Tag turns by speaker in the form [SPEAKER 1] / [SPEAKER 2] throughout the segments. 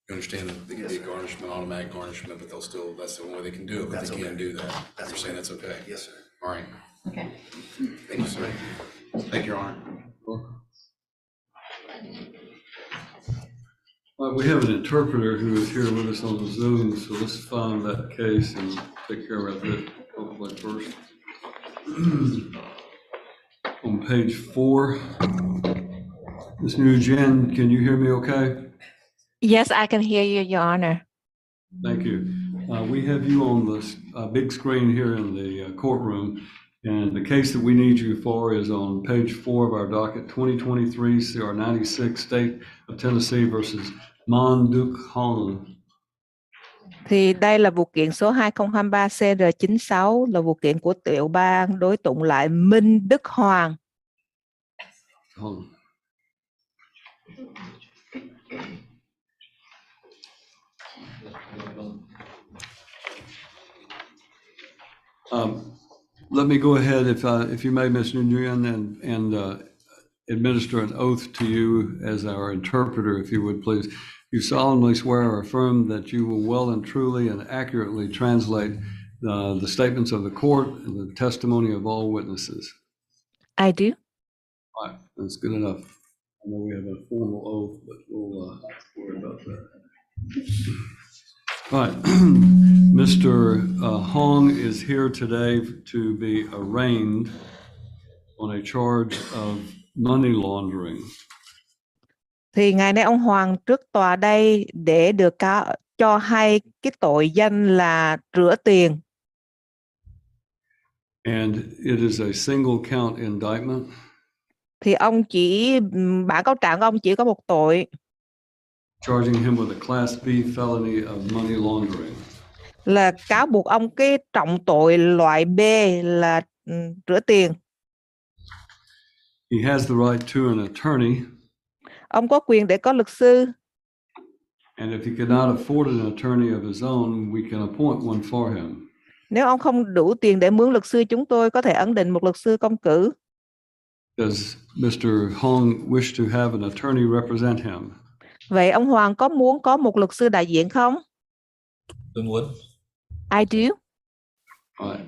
[SPEAKER 1] You understand that they can be a garnishment, automatic garnishment, but they'll still, that's the only way they can do it, but they can't do that. You're saying that's okay?
[SPEAKER 2] Yes, sir.
[SPEAKER 1] All right.
[SPEAKER 3] Okay.
[SPEAKER 1] Thank you, sir. Thank you, Your Honor.
[SPEAKER 4] We have an interpreter who is here with us on the Zoom, so let's find that case and take care of it hopefully first. On page 4, Ms. Nguyen, can you hear me okay?
[SPEAKER 5] Yes, I can hear you, Your Honor.
[SPEAKER 4] Thank you. We have you on the big screen here in the courtroom, and the case that we need you for is on page 4 of our docket, 2023 CR 96, State of Tennessee versus Mon Duc Hong.
[SPEAKER 5] Thì đây là vụ kiện số 2023 CR96, là vụ kiện của tiểu bang đối tụng lại Minh Đức Hoàng.
[SPEAKER 4] Let me go ahead, if you may, Ms. Nguyen, and administer an oath to you as our interpreter, if you would, please. You solemnly swear or affirm that you will well and truly and accurately translate the statements of the court and the testimony of all witnesses.
[SPEAKER 5] I do.
[SPEAKER 4] All right, that's good enough. I know we have a formal oath, but we'll worry about that. All right, Mr. Hong is here today to be arraigned on a charge of money laundering.
[SPEAKER 5] Thì ngày nay ông Hoàng trước tòa đây để được cho hay cái tội danh là rửa tiền.
[SPEAKER 4] And it is a single count indictment.
[SPEAKER 5] Thì ông bản cáo trạng của ông chỉ có một tội.
[SPEAKER 4] Charging him with a Class B felony of money laundering.
[SPEAKER 5] Là cáo buộc ông cái trọng tội loại B là rửa tiền.
[SPEAKER 4] He has the right to an attorney.
[SPEAKER 5] Ông có quyền để có luật sư.
[SPEAKER 4] And if he cannot afford an attorney of his own, we can appoint one for him.
[SPEAKER 5] Nếu ông không đủ tiền để mướn luật sư, chúng tôi có thể ấn định một luật sư công cử.
[SPEAKER 4] Does Mr. Hong wish to have an attorney represent him?
[SPEAKER 5] Vậy ông Hoàng có muốn có một luật sư đại diện không?
[SPEAKER 6] Tôi muốn.
[SPEAKER 5] I do.
[SPEAKER 4] All right.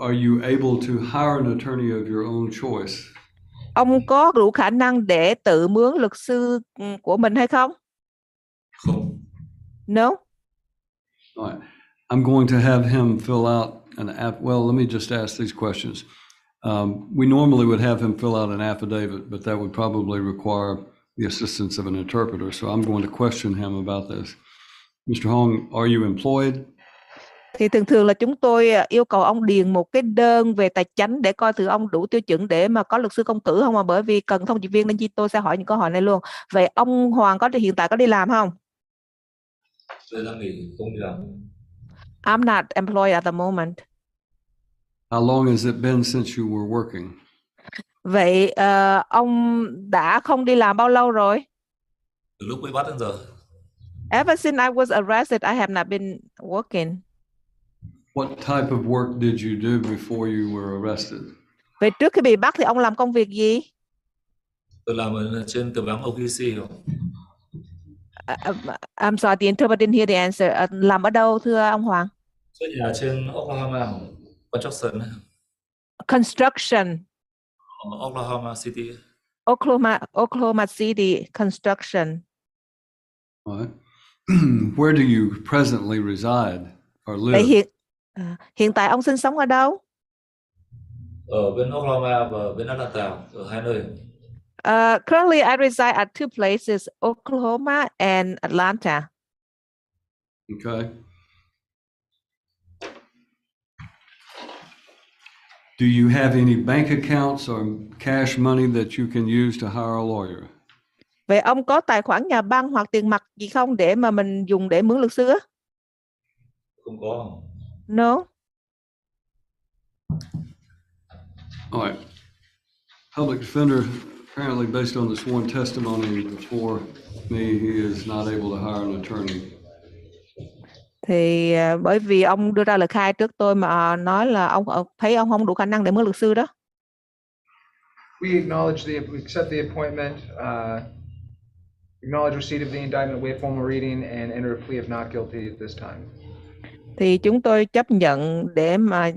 [SPEAKER 4] Are you able to hire an attorney of your own choice?
[SPEAKER 5] Ông có đủ khả năng để tự mướn luật sư của mình hay không?
[SPEAKER 6] Không.
[SPEAKER 5] No.
[SPEAKER 4] All right. I'm going to have him fill out well, let me just ask these questions. We normally would have him fill out an affidavit, but that would probably require the assistance of an interpreter. So I'm going to question him about this. Mr. Hong, are you employed?
[SPEAKER 5] Thì thường là chúng tôi yêu cầu ông điền một cái đơn về tài chính để coi thử ông đủ tiêu chuẩn để mà có luật sư công cử không, mà bởi vì cần thông dịch viên nên tôi sẽ hỏi những câu hỏi này luôn. Vậy ông Hoàng hiện tại có đi làm không?
[SPEAKER 6] Tôi đang nghỉ, không đi làm.
[SPEAKER 5] I'm not employed at the moment.
[SPEAKER 4] How long has it been since you were working?
[SPEAKER 5] Vậy ông đã không đi làm bao lâu rồi?
[SPEAKER 6] Từ lúc bị bắt đến giờ.
[SPEAKER 5] Ever since I was arrested, I have not been working.
[SPEAKER 4] What type of work did you do before you were arrested?
[SPEAKER 5] Vậy trước khi bị bắt thì ông làm công việc gì?
[SPEAKER 6] Tôi làm ở trên tờ báo OKC.
[SPEAKER 5] I'm sorry, the interpreter didn't hear the answer. Làm ở đâu thưa ông Hoàng?
[SPEAKER 6] Xây nhà trên Oklahoma, construction.
[SPEAKER 5] Construction.
[SPEAKER 6] Oklahoma City.
[SPEAKER 5] Oklahoma City construction.
[SPEAKER 4] All right. Where do you presently reside or live?
[SPEAKER 5] Vậy hiện tại ông sinh sống ở đâu?
[SPEAKER 6] Ở bên Oklahoma và bên Atlanta, ở hai nơi.
[SPEAKER 5] Currently, I reside at two places, Oklahoma and Atlanta.
[SPEAKER 4] Okay. Do you have any bank accounts or cash money that you can use to hire a lawyer?
[SPEAKER 5] Vậy ông có tài khoản nhà băng hoặc tiền mặt gì không để mà mình dùng để mướn luật sư á?
[SPEAKER 6] Không có.
[SPEAKER 5] No.
[SPEAKER 4] All right. Public defender, apparently based on the sworn testimony before me, he is not able to hire an attorney.
[SPEAKER 5] Thì bởi vì ông đưa ra lời khai trước tôi mà nói là ông thấy ông không đủ khả năng để mướn luật sư đó.
[SPEAKER 2] We accept the appointment, acknowledge receipt of the indictment, waive formal reading, and enter a plea of not guilty at this time.
[SPEAKER 5] Thì chúng tôi chấp nhận để mà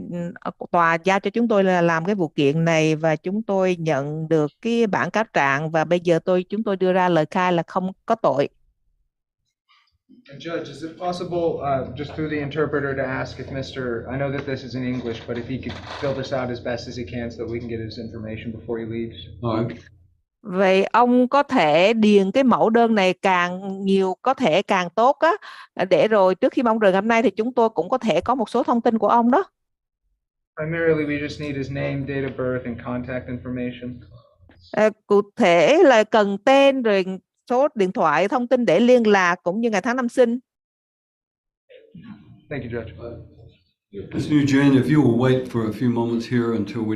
[SPEAKER 5] tòa giao cho chúng tôi là làm cái vụ kiện này, và chúng tôi nhận được cái bản cáo trạng, và bây giờ chúng tôi đưa ra lời khai là không có tội.
[SPEAKER 2] And Judge, is it possible, just through the interpreter, to ask if I know that this is in English, but if he could fill this out as best as he can so that we can get his information before he leaves?
[SPEAKER 4] All right.
[SPEAKER 5] Vậy ông có thể điền cái mẫu đơn này càng nhiều có thể càng tốt á, để rồi trước khi mà ông rời hôm nay thì chúng tôi cũng có thể có một số thông tin của ông đó.
[SPEAKER 2] Primarily, we just need his name, date of birth, and contact information.
[SPEAKER 5] Cụ thể là cần tên, rồi số điện thoại, thông tin để liên lạc, cũng như ngày tháng năm sinh.
[SPEAKER 2] Thank you, Judge.
[SPEAKER 4] Ms. Nguyen, if you will wait for a few moments here until we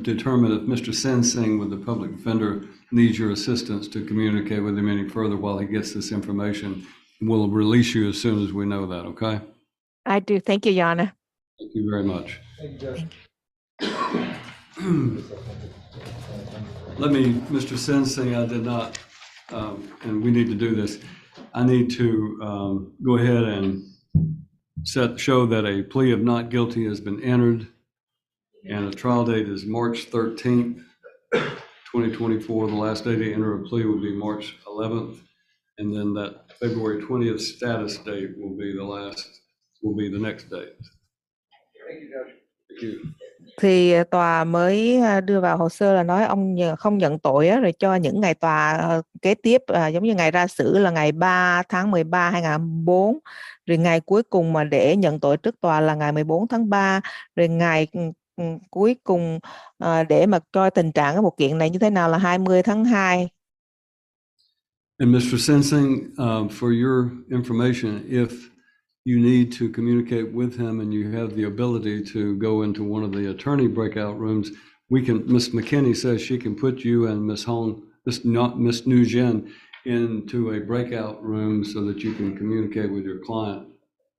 [SPEAKER 4] determine if Mr. Sensing with the public defender needs your assistance to communicate with him any further while he gets this information. We'll release you as soon as we know that, okay?
[SPEAKER 5] I do. Thank you, Your Honor.
[SPEAKER 4] Thank you very much.
[SPEAKER 2] Thank you, Judge.
[SPEAKER 4] Let me, Mr. Sensing, I did not, and we need to do this. I need to go ahead and show that a plea of not guilty has been entered, and the trial date is March 13th, 2024. The last day to enter a plea will be March 11th, and then that February 20th status date will be the next date.
[SPEAKER 2] Thank you, Judge.
[SPEAKER 4] Thank you.
[SPEAKER 5] Thì tòa mới đưa vào hồ sơ là nói ông không nhận tội á, rồi cho những ngày tòa kế tiếp, giống như ngày ra xử là ngày 3 tháng 13 2004, rồi ngày cuối cùng mà để nhận tội trước tòa là ngày 14 tháng 3, rồi ngày cuối cùng để mà coi tình trạng cái vụ kiện này như thế nào là 20 tháng 2.
[SPEAKER 4] And Mr. Sensing, for your information, if you need to communicate with him and you have the ability to go into one of the attorney breakout rooms, Ms. McKinney says she can put you and Ms. Nguyen into a breakout room so that you can communicate with your client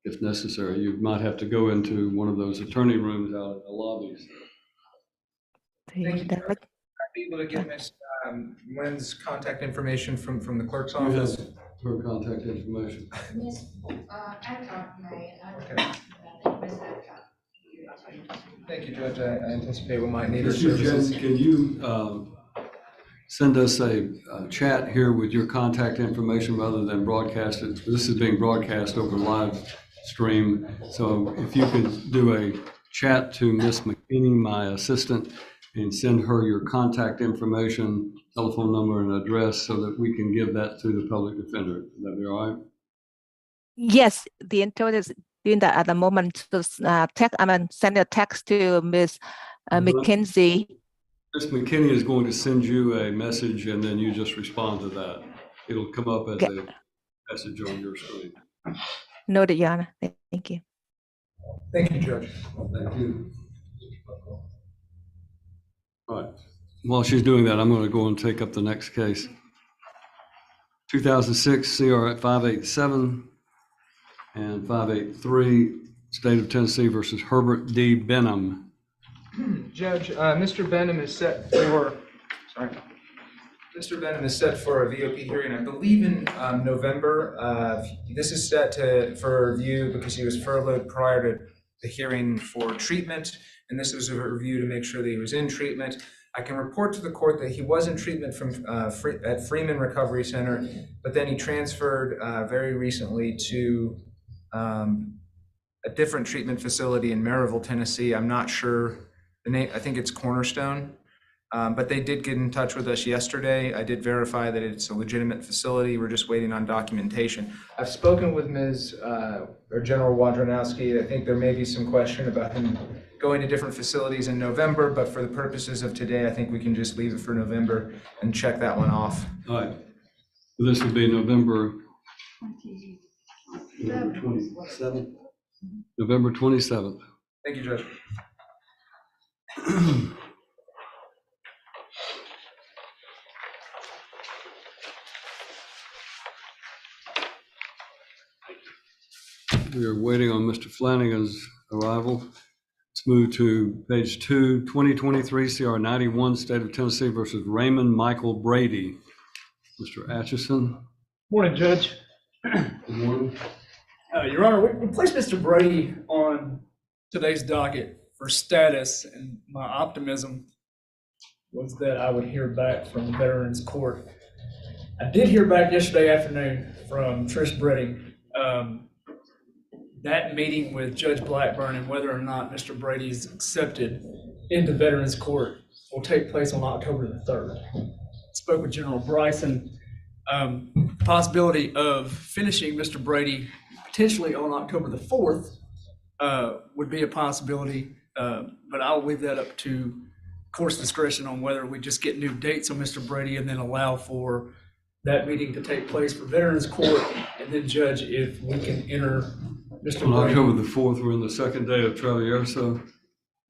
[SPEAKER 4] if necessary. You might have to go into one of those attorney rooms out at the lobbies.
[SPEAKER 2] Thank you, Judge. I'd be able to get Ms. Nguyen's contact information from the clerk's office.
[SPEAKER 4] Her contact information.
[SPEAKER 3] Yes, I got my.
[SPEAKER 2] Okay. Thank you, Judge. I anticipate we might need her services.
[SPEAKER 4] Can you send us a chat here with your contact information rather than broadcast it? This is being broadcast over live stream. So if you could do a chat to Ms. McKinney, my assistant, and send her your contact information, telephone number and address so that we can give that to the public defender. Would that be all right?
[SPEAKER 5] Yes, the interpreter is doing that at the moment. So, send a text to Ms. McKenzie.
[SPEAKER 4] Ms. McKinney is going to send you a message and then you just respond to that. It'll come up as a message on your screen.
[SPEAKER 5] Noted, Your Honor. Thank you.
[SPEAKER 2] Thank you, Judge.
[SPEAKER 4] Thank you. All right. While she's doing that, I'm going to go and take up the next case. 2006 CR 587 and 583, State of Tennessee versus Herbert D. Benham.
[SPEAKER 2] Judge, Mr. Benham is set for, Mr. Benham is set for a VOP hearing, I believe in November. This is set for review because he was furloughed prior to the hearing for treatment, and this was a review to make sure that he was in treatment. I can report to the court that he was in treatment at Freeman Recovery Center, but then he transferred very recently to a different treatment facility in Maryville, Tennessee. I'm not sure the name, I think it's Cornerstone, but they did get in touch with us yesterday. I did verify that it's a legitimate facility. We're just waiting on documentation. I've spoken with Ms. or General Wodronowski. I think there may be some question about him going to different facilities in November, but for the purposes of today, I think we can just leave it for November and check that one off.
[SPEAKER 4] All right. So this would be November 27th. November 27th.
[SPEAKER 2] Thank you, Judge. We are waiting on Mr. Flanagan's arrival.
[SPEAKER 4] Let's move to page 2, 2023 CR 91, State of Tennessee versus Raymond Michael Brady. Mr. Atchison.
[SPEAKER 7] Morning, Judge.
[SPEAKER 4] Good morning.
[SPEAKER 7] Your Honor, we placed Mr. Brady on today's docket for status, and my optimism was that I would hear back from Veterans Court. I did hear back yesterday afternoon from Trish Breding. That meeting with Judge Blackburn and whether or not Mr. Brady is accepted into Veterans Court will take place on October the 3rd. Spoke with General Bryson. Possibility of finishing Mr. Brady potentially on October the 4th would be a possibility, but I'll leave that up to court's discretion on whether we just get new dates on Mr. Brady and then allow for that meeting to take place for Veterans Court, and then judge if we can enter Mr.
[SPEAKER 4] On
[SPEAKER 7] Brady.
[SPEAKER 4] October the 4th, we're in the second day of Traverso.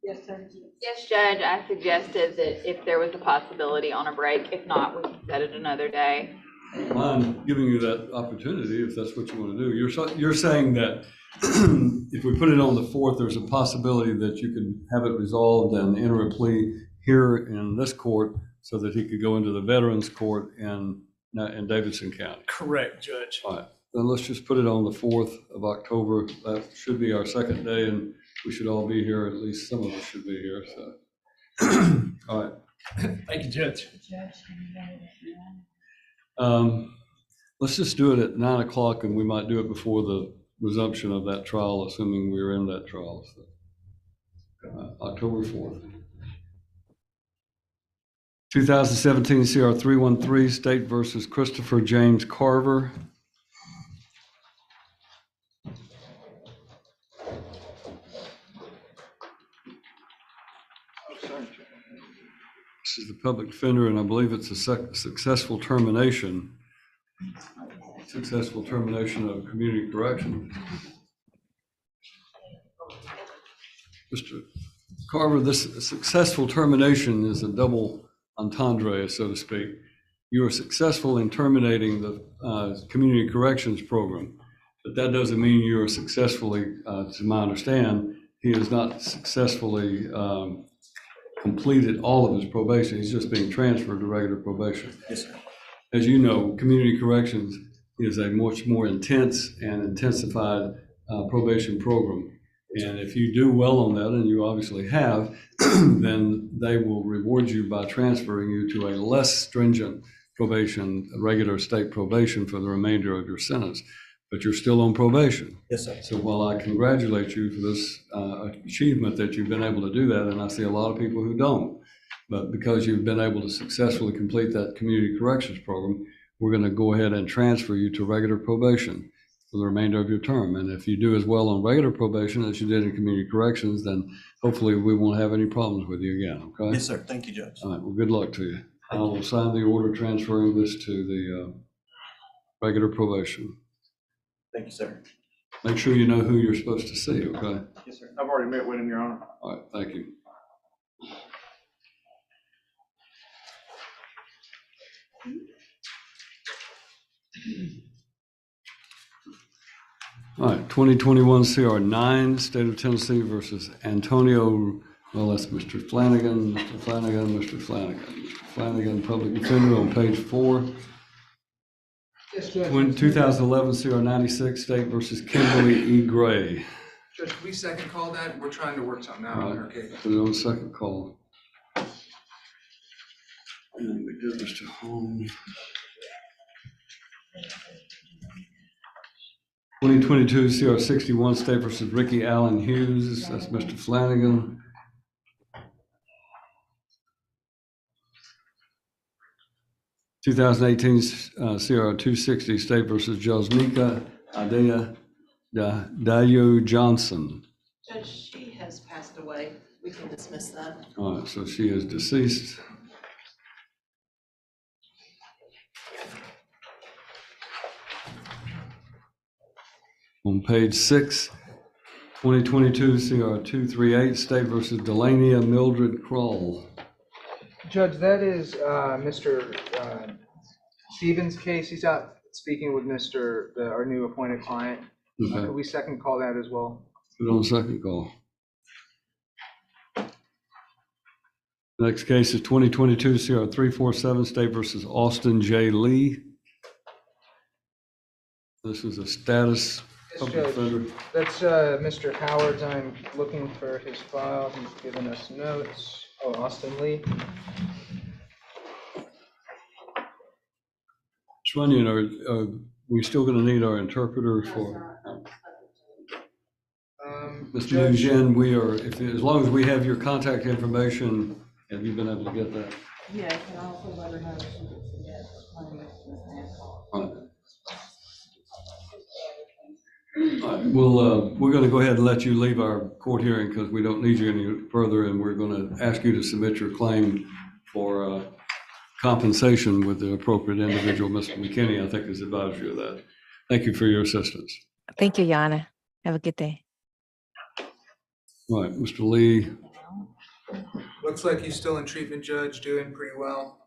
[SPEAKER 3] Yes, sir.
[SPEAKER 8] Yes, Judge, I suggested that if there was a possibility on a break, if not, we can set it another day.
[SPEAKER 4] Mind giving you that opportunity if that's what you want to do. You're saying that if we put it on the 4th, there's a possibility that you can have it resolved and enter a plea here in this court so that he could go into the Veterans Court in Davidson County.
[SPEAKER 7] Correct, Judge.
[SPEAKER 4] All right, then let's just put it on the 4th of October. That should be our second day, and we should all be here. At least some of us should be here. So, all right.
[SPEAKER 7] Thank you, Judge.
[SPEAKER 4] Let's just do it at 9 o'clock, and we might do it before the resumption of that trial, assuming we're in that trial. So, October 4th. 2017 CR 313, State versus Christopher James Carver. This is the public defender, and I believe it's a successful termination of community correction. Mr. Carver, this successful termination is a double entendre, so to speak. You are successful in terminating the community corrections program, but that doesn't mean you are successfully, to my understand, he has not successfully completed all of his probation. He's just being transferred to regular probation.
[SPEAKER 9] Yes, sir.
[SPEAKER 4] As you know, community corrections is a much more intense and intensified probation program. And if you do well on that, and you obviously have, then they will reward you by transferring you to a less stringent probation, regular state probation for the remainder of your sentence. But you're still on probation.
[SPEAKER 9] Yes, sir.
[SPEAKER 4] So while I congratulate you for this achievement that you've been able to do that, and I see a lot of people who don't, but because you've been able to successfully complete that community corrections program, we're going to go ahead and transfer you to regular probation for the remainder of your term. And if you do as well on regular probation as you did in community corrections, then hopefully we won't have any problems with you again, okay?
[SPEAKER 9] Yes, sir. Thank you, Judge.
[SPEAKER 4] All right, well, good luck to you. I will sign the order transferring this to the regular probation.
[SPEAKER 9] Thank you, sir.
[SPEAKER 4] Make sure you know who you're supposed to see, okay?
[SPEAKER 7] Yes, sir. I've already met with him, Your Honor.
[SPEAKER 4] All right, thank you. All right, 2021 CR 9, State of Tennessee versus Antonio, well, that's Mr. Flanagan, Mr. Flanagan, Mr. Flanagan. Mr. Flanagan, public defender on page 4.
[SPEAKER 2] Yes, Judge.
[SPEAKER 4] 2011 CR 96, State versus Kimberly E. Gray.
[SPEAKER 2] Judge, can we second call that? We're trying to work something out
[SPEAKER 4] All
[SPEAKER 2] on
[SPEAKER 4] right,
[SPEAKER 2] our case.
[SPEAKER 4] put it on second call. And we did Mr. Holmes. 2022 CR 61, State versus Ricky Allen Hughes. That's Mr. Flanagan. Two 2018 CR 260, State versus Josnika Adea Dayo Johnson.
[SPEAKER 10] Judge, she has passed away. We can dismiss that.
[SPEAKER 4] All right, so she is deceased. On page 6, 2022 CR 238, State versus Delania Mildred Kroll.
[SPEAKER 2] Judge, that is Mr. Stevens' case. He's out speaking with our new appointed client.
[SPEAKER 4] Okay,
[SPEAKER 2] Could we second call that as well?
[SPEAKER 4] put it on second call. Next case is 2022 CR 347 State versus Austin J. Lee. This is a status public defender.
[SPEAKER 2] That's Mr. Howard's. I'm looking for his file. He's given us notes. Oh, Austin Lee.
[SPEAKER 4] Trunnion, are we still going to need our interpreter for? Mr.
[SPEAKER 2] Judge,
[SPEAKER 4] Nguyen, we are, as long as we have your contact information, have you been able to get that?
[SPEAKER 10] Yeah, and I also let her know she gets to get
[SPEAKER 4] All right, we're going to go ahead and let you leave our court hearing because we don't need you any further, and we're going to ask you to submit your claim for compensation with the appropriate individual. Mr. McKinney, I think, has advised you of that. Thank you for your assistance.
[SPEAKER 5] Thank you, Your Honor. Have a good day.
[SPEAKER 4] All right, Mr. Lee.
[SPEAKER 2] looks like he's still in treatment, Judge, doing pretty well.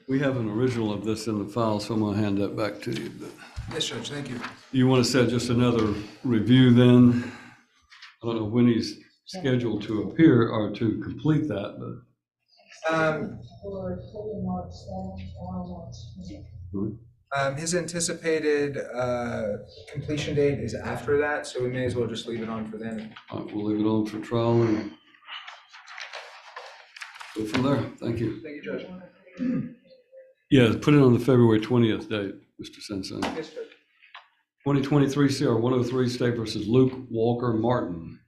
[SPEAKER 4] We have an original of this in the file, so I'm going to hand that back to you. But
[SPEAKER 2] Yes, Judge, thank you.
[SPEAKER 4] you want to set just another review then? I don't know when he's scheduled to appear or to complete that, but.
[SPEAKER 2] His anticipated completion date is after that, so we may as well just leave it on for then.
[SPEAKER 4] All right, we'll leave it on for trial and go from there. Thank you.
[SPEAKER 2] Thank you, Judge.
[SPEAKER 4] Yeah, put it on the February 20th date, Mr. Sensen.
[SPEAKER 2] Yes, Judge.
[SPEAKER 4] 2023 CR 103 State versus Luke Walker Martin.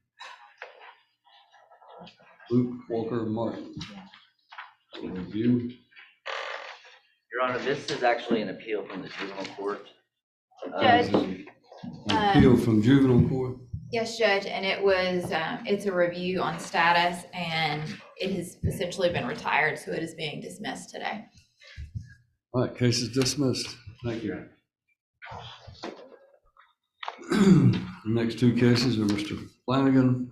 [SPEAKER 4] Luke Walker Martin. Review.
[SPEAKER 11] Your Honor, this is actually an appeal from the juvenile court.
[SPEAKER 8] Judge.
[SPEAKER 4] Appeal from juvenile court.
[SPEAKER 8] Yes, Judge, and it was, it's a review on status, and it has essentially been retired, so it is being dismissed today.
[SPEAKER 4] All right, case is dismissed. Thank you. The next two cases are Mr. Flanagan.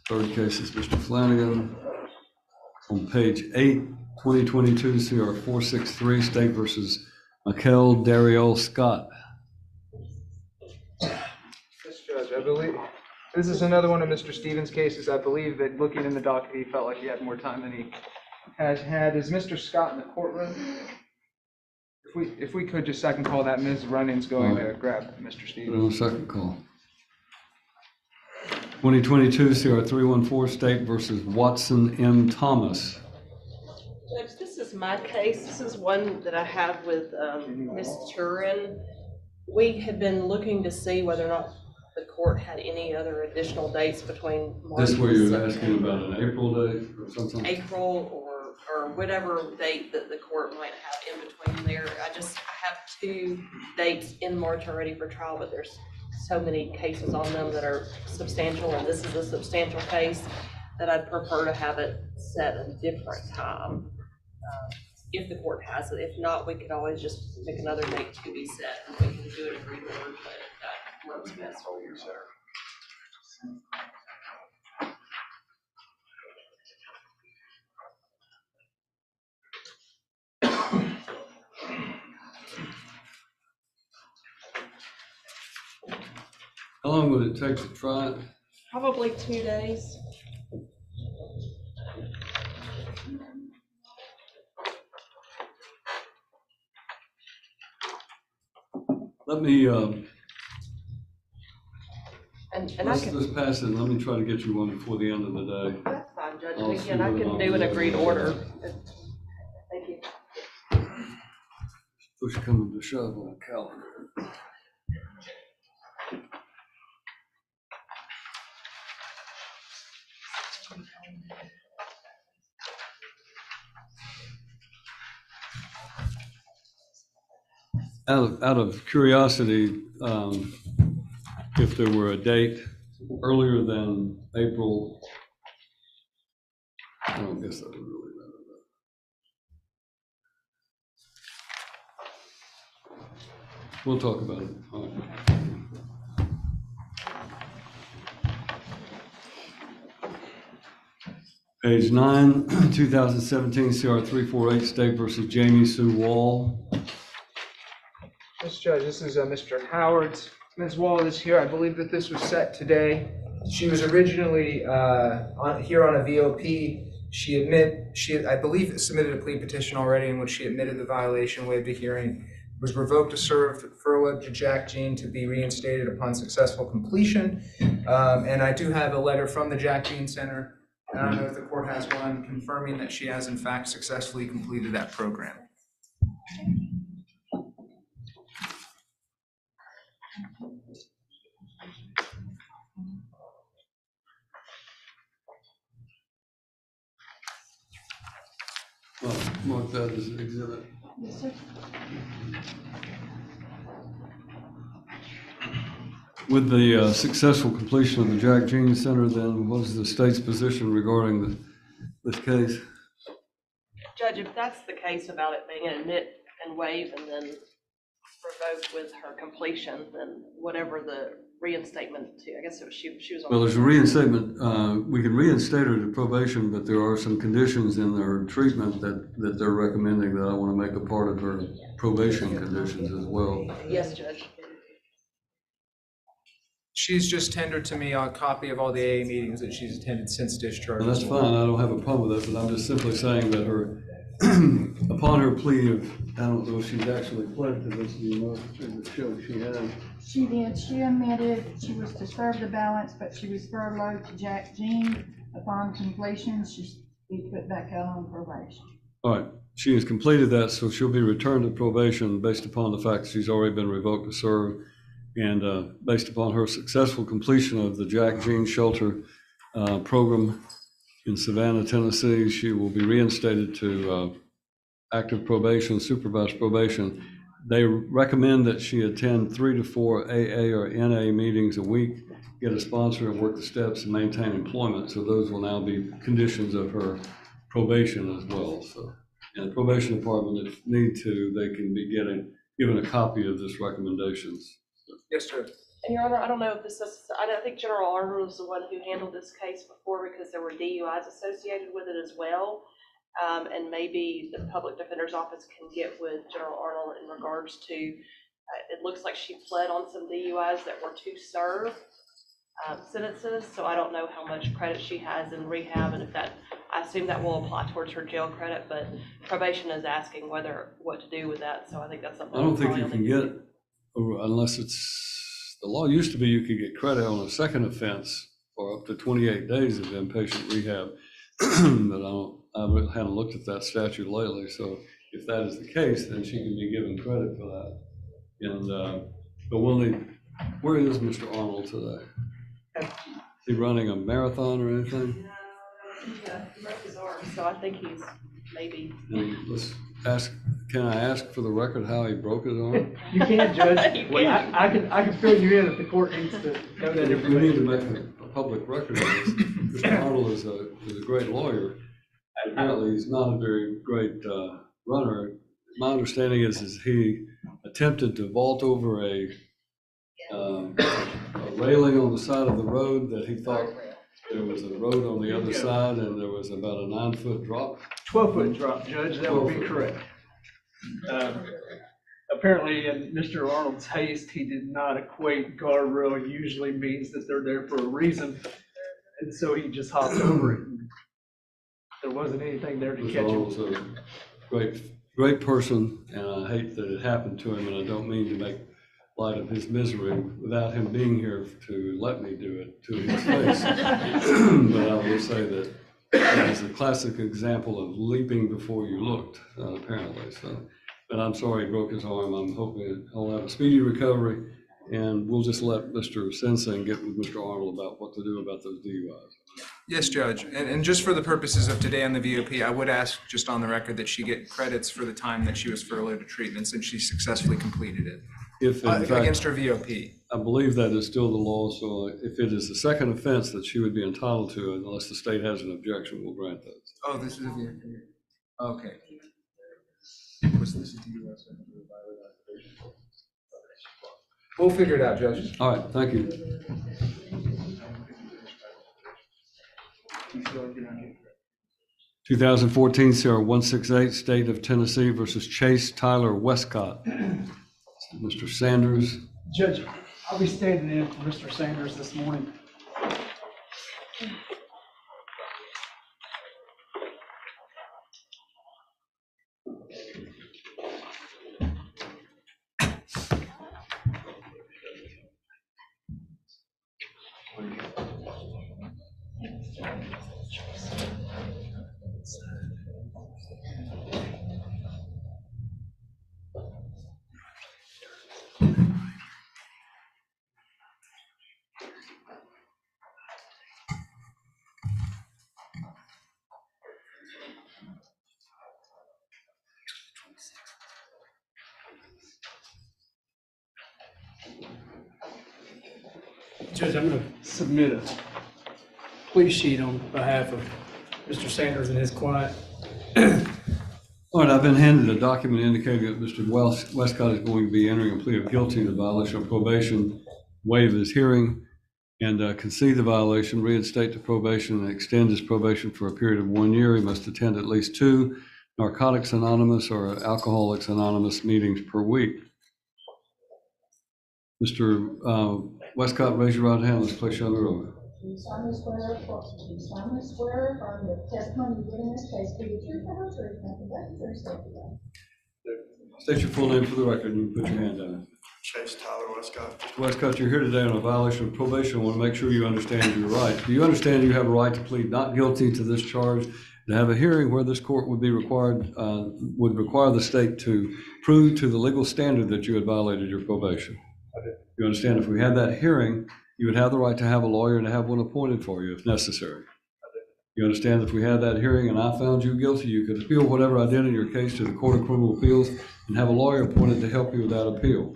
[SPEAKER 4] Third case is Mr. Flanagan. On page 8, 2022 CR 463 State versus Mikel Dariel Scott.
[SPEAKER 2] Yes, Judge, I believe, this is another one of Mr. Stevens' cases. I believe that looking in the docket, he felt like he had more time than he has had. Is Mr. Scott in the courtroom? If we could just second call that, Ms. Running's going to grab Mr. Stevens.
[SPEAKER 4] Second call. 2022 CR 314 State versus Watson M. Thomas.
[SPEAKER 10] Judge, this is my case. This is one that I have with Ms. Turin. We had been looking to see whether or not the court had any other additional dates between March
[SPEAKER 4] This where
[SPEAKER 10] and
[SPEAKER 4] you're asking
[SPEAKER 10] September.
[SPEAKER 4] about an April date or something?
[SPEAKER 10] April or whatever date that the court might have in between there. I have two dates in March already for trial, but there's so many cases on them that are substantial, and this is a substantial case that I'd prefer to have it set at a different time. If the court has it. If not, we could always just pick another date to be set, and we can do it agreed order, but that works best for you, sir.
[SPEAKER 4] How long would it take to try it?
[SPEAKER 10] Probably 2 days.
[SPEAKER 4] Let me,
[SPEAKER 10] And I
[SPEAKER 4] let's
[SPEAKER 10] can,
[SPEAKER 4] just pass it. Let me try to get you one before the end of the day.
[SPEAKER 10] that's fine, Judge,
[SPEAKER 4] I'll
[SPEAKER 10] and
[SPEAKER 4] see
[SPEAKER 10] again, I
[SPEAKER 4] what
[SPEAKER 10] can
[SPEAKER 4] I'll
[SPEAKER 10] do an
[SPEAKER 4] do.
[SPEAKER 10] agreed order. Thank you.
[SPEAKER 4] Push coming to shove on the calendar. Out of curiosity, if there were a date earlier than April, I don't guess that would really matter. We'll talk about it. All right. Page 9, 2017 CR 348 State versus Jamie Sue Wall.
[SPEAKER 2] Mr. Judge, this is Mr. Howard's. Ms. Wall is here. I believe that this was set today. She was originally here on a VOP. I believe, submitted a plea petition already in which she admitted the violation, waived a hearing, was revoked to serve, furloughed to Jack Jean to be reinstated upon successful completion. And I do have a letter from the Jack Jean Center. I don't know if the court has one confirming that she has in fact successfully completed that program.
[SPEAKER 4] Well, mark that as an exhibit.
[SPEAKER 3] Yes, sir.
[SPEAKER 4] With the successful completion of the Jack Jean Center, then what is the state's position regarding this case?
[SPEAKER 10] Judge, if that's the case about it being an admit and waive and then revoked with her completion, then whatever the reinstatement to, I guess it was, she was on.
[SPEAKER 4] Well, there's a reinstatement. We can reinstate her to probation, but there are some conditions in their treatment that they're recommending that I want to make a part of her probation conditions as well.
[SPEAKER 10] Yes, Judge.
[SPEAKER 2] She's just tendered to me a copy of all the AA meetings that she's attended since discharge.
[SPEAKER 4] And that's fine. I don't have a problem with that, but I'm just simply saying that her, upon her plea of, I don't know if she's actually pled to this, you know, it shows she has.
[SPEAKER 3] She did. She admitted she was to serve the balance, but she was furloughed to Jack Jean. Upon completion, she's be put back out on probation.
[SPEAKER 4] All right. She has completed that, so she'll be returned to probation based upon the fact that she's already been revoked to serve. And based upon her successful completion of the Jack Jean Shelter program in Savannah, Tennessee, she will be reinstated to active probation, supervised probation. They recommend that she attend 3 to 4 AA or NA meetings a week, get a sponsor and work the steps and maintain employment. So those will now be conditions of her probation as well. So, and the probation department, if need to, they can be given a copy of this recommendations.
[SPEAKER 2] Yes, sir.
[SPEAKER 10] And Your Honor, I don't know if this is, I think General Arnold was the one who handled this case before because there were DUIs associated with it as well. And maybe the public defender's office can get with General Arnold in regards to, it looks like she pled on some DUIs that were to serve sentences. So I don't know how much credit she has in rehab and if that, I assume that will apply towards her jail credit, but probation is asking what to do with that. So I think that's something.
[SPEAKER 4] I don't think you can get, unless it's, the law used to be you could get credit on a second offense for up to 28 days of inpatient rehab. But I haven't looked at that statute lately. So if that is the case, then she can be given credit for that. And, but where is Mr. Arnold today? Is he running a marathon or anything?
[SPEAKER 10] Yeah, he broke his arm, so I think he's maybe.
[SPEAKER 4] Let's ask, can I ask for the record how he broke his arm?
[SPEAKER 7] You can, Judge. Well, I can fill you in if the court needs to know that
[SPEAKER 4] We
[SPEAKER 7] information.
[SPEAKER 4] need to make a public record of this. Mr. Arnold is a great lawyer. Apparently, he's not a very great runner. My understanding is he attempted to vault over a railing on the side of the road that he thought there was a road on the other side, and there was about a 9-foot drop.
[SPEAKER 7] 12-foot drop, Judge, that would be correct. Apparently, in Mr. Arnold's haste, he did not equate guardrail usually means that they're there for a reason. And so he just hopped over it. There wasn't anything there to catch him.
[SPEAKER 4] Arnold's a great person, and I hate that it happened to him, and I don't mean to make light of his misery without him being here to let me do it to his face. But I will say that it is a classic example of leaping before you looked, apparently. So, but I'm sorry he broke his arm. I'm hoping he'll have a speedy recovery, and we'll just let Mr. Sensing get with Mr. Arnold about what to do about those DUIs.
[SPEAKER 2] Yes, Judge. And just for the purposes of today on the VOP, I would ask just on the record that she get credits for the time that she was furloughed to treatment since she successfully completed it.
[SPEAKER 4] If in fact,
[SPEAKER 2] against her VOP.
[SPEAKER 4] I believe that is still the law, so if it is a second offense that she would be entitled to, unless the state has an objection, we'll grant that.
[SPEAKER 2] Oh, this is a VOP. Okay. What's this? We'll figure it out, Judge.
[SPEAKER 4] All right, thank you. 2014 CR 168, State of Tennessee versus Chase Tyler Westcott. Mr. Sanders.
[SPEAKER 7] Judge, I'll be standing in for Mr. Sanders this morning. Judge, I'm going to submit a plea sheet on behalf of Mr. Sanders and his client.
[SPEAKER 4] All right, I've been handed a document indicating that Mr. Westcott is going to be entering a plea of guilty to violation of probation, waive his hearing, and concede the violation, reinstate to probation, and extend his probation for a period of 1 year. He must attend at least 2 Narcotics Anonymous or Alcoholics Anonymous meetings per week. Mr. Westcott, raise your right hand. Let's place you on the roll.
[SPEAKER 3] Do you solemnly swear or affirm that the testimony you give in this case be the truth, the whole truth, nothing but the truth, so help you God?
[SPEAKER 4] State your full name for the record, and you can put your hand down.
[SPEAKER 9] Chase Tyler Westcott.
[SPEAKER 4] Mr. Westcott, you're here today on a violation of probation. I want to make sure you understand your rights. Do you understand you have a right to plead not guilty to this charge, to have a hearing where this court would be required, would require the state to prove to the legal standard that you had violated your probation?
[SPEAKER 7] I do.
[SPEAKER 4] You understand if we had that hearing, you would have the right to have a lawyer and to have one appointed for you if necessary. You understand if we had that hearing and I found you guilty, you could appeal whatever I did in your case to the Court of Criminal Appeals and have a lawyer appointed to help you with that appeal.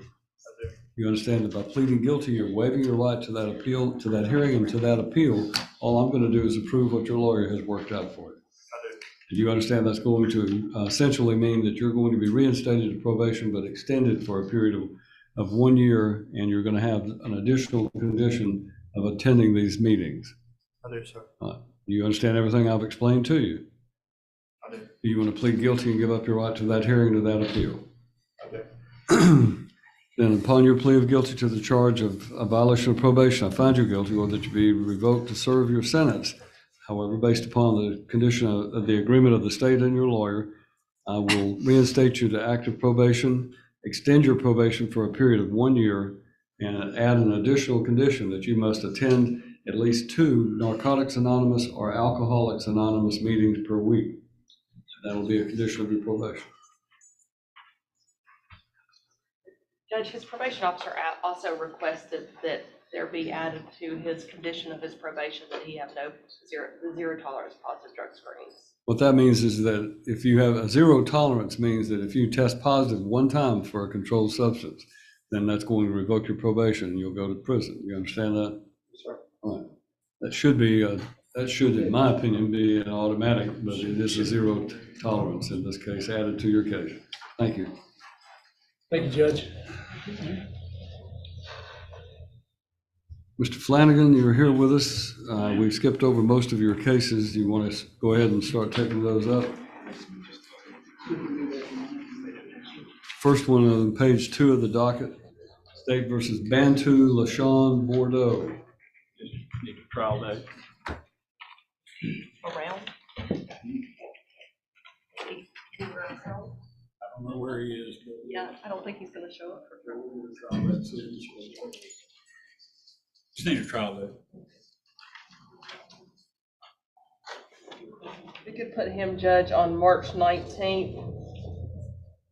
[SPEAKER 4] You understand that by pleading guilty, you're waiving your right to that appeal, to that hearing and to that appeal. All I'm going to do is approve what your lawyer has worked out for you. Do you understand that's going to essentially mean that you're going to be reinstated to probation but extended for a period of 1 year, and you're going to have an additional condition of attending these meetings?
[SPEAKER 9] I do, sir.
[SPEAKER 4] Do you understand everything I've explained to you?
[SPEAKER 9] I do.
[SPEAKER 4] Do you want to plead guilty and give up your right to that hearing, to that appeal?
[SPEAKER 9] I do.
[SPEAKER 4] Then upon your plea of guilty to the charge of a violation of probation, I find you guilty, or that you be revoked to serve your sentence. However, based upon the condition of the agreement of the state and your lawyer, I will reinstate you to active probation, extend your probation for a period of 1 year, and add an additional condition that you must attend at least 2 Narcotics Anonymous or Alcoholics Anonymous meetings per week. That'll be a condition of your probation.
[SPEAKER 10] Judge, his probation officer also requested that there be added to his condition of his probation that he have zero tolerance positive drug screens.
[SPEAKER 4] What that means is that if you have a zero tolerance, means that if you test positive 1 time for a controlled substance, then that's going to revoke your probation and you'll go to prison. You understand that?
[SPEAKER 9] Yes, sir.
[SPEAKER 4] All right. That should, in my opinion, be an automatic, but it is a zero tolerance in this case added to your case. Thank you.
[SPEAKER 7] Thank you, Judge.
[SPEAKER 4] Mr. Flanagan, you're here with us. We've skipped over most of your cases. You want to go ahead and start taking those up? First one on page 2 of the docket, State versus Bantu LaShawn Bordeaux.
[SPEAKER 12] Need a trial date.
[SPEAKER 10] Around?
[SPEAKER 12] I don't know where he is, but.
[SPEAKER 10] Yeah, I don't think he's gonna show up for trial.
[SPEAKER 12] Just need a trial date.
[SPEAKER 10] We could put him, Judge, on March 19th.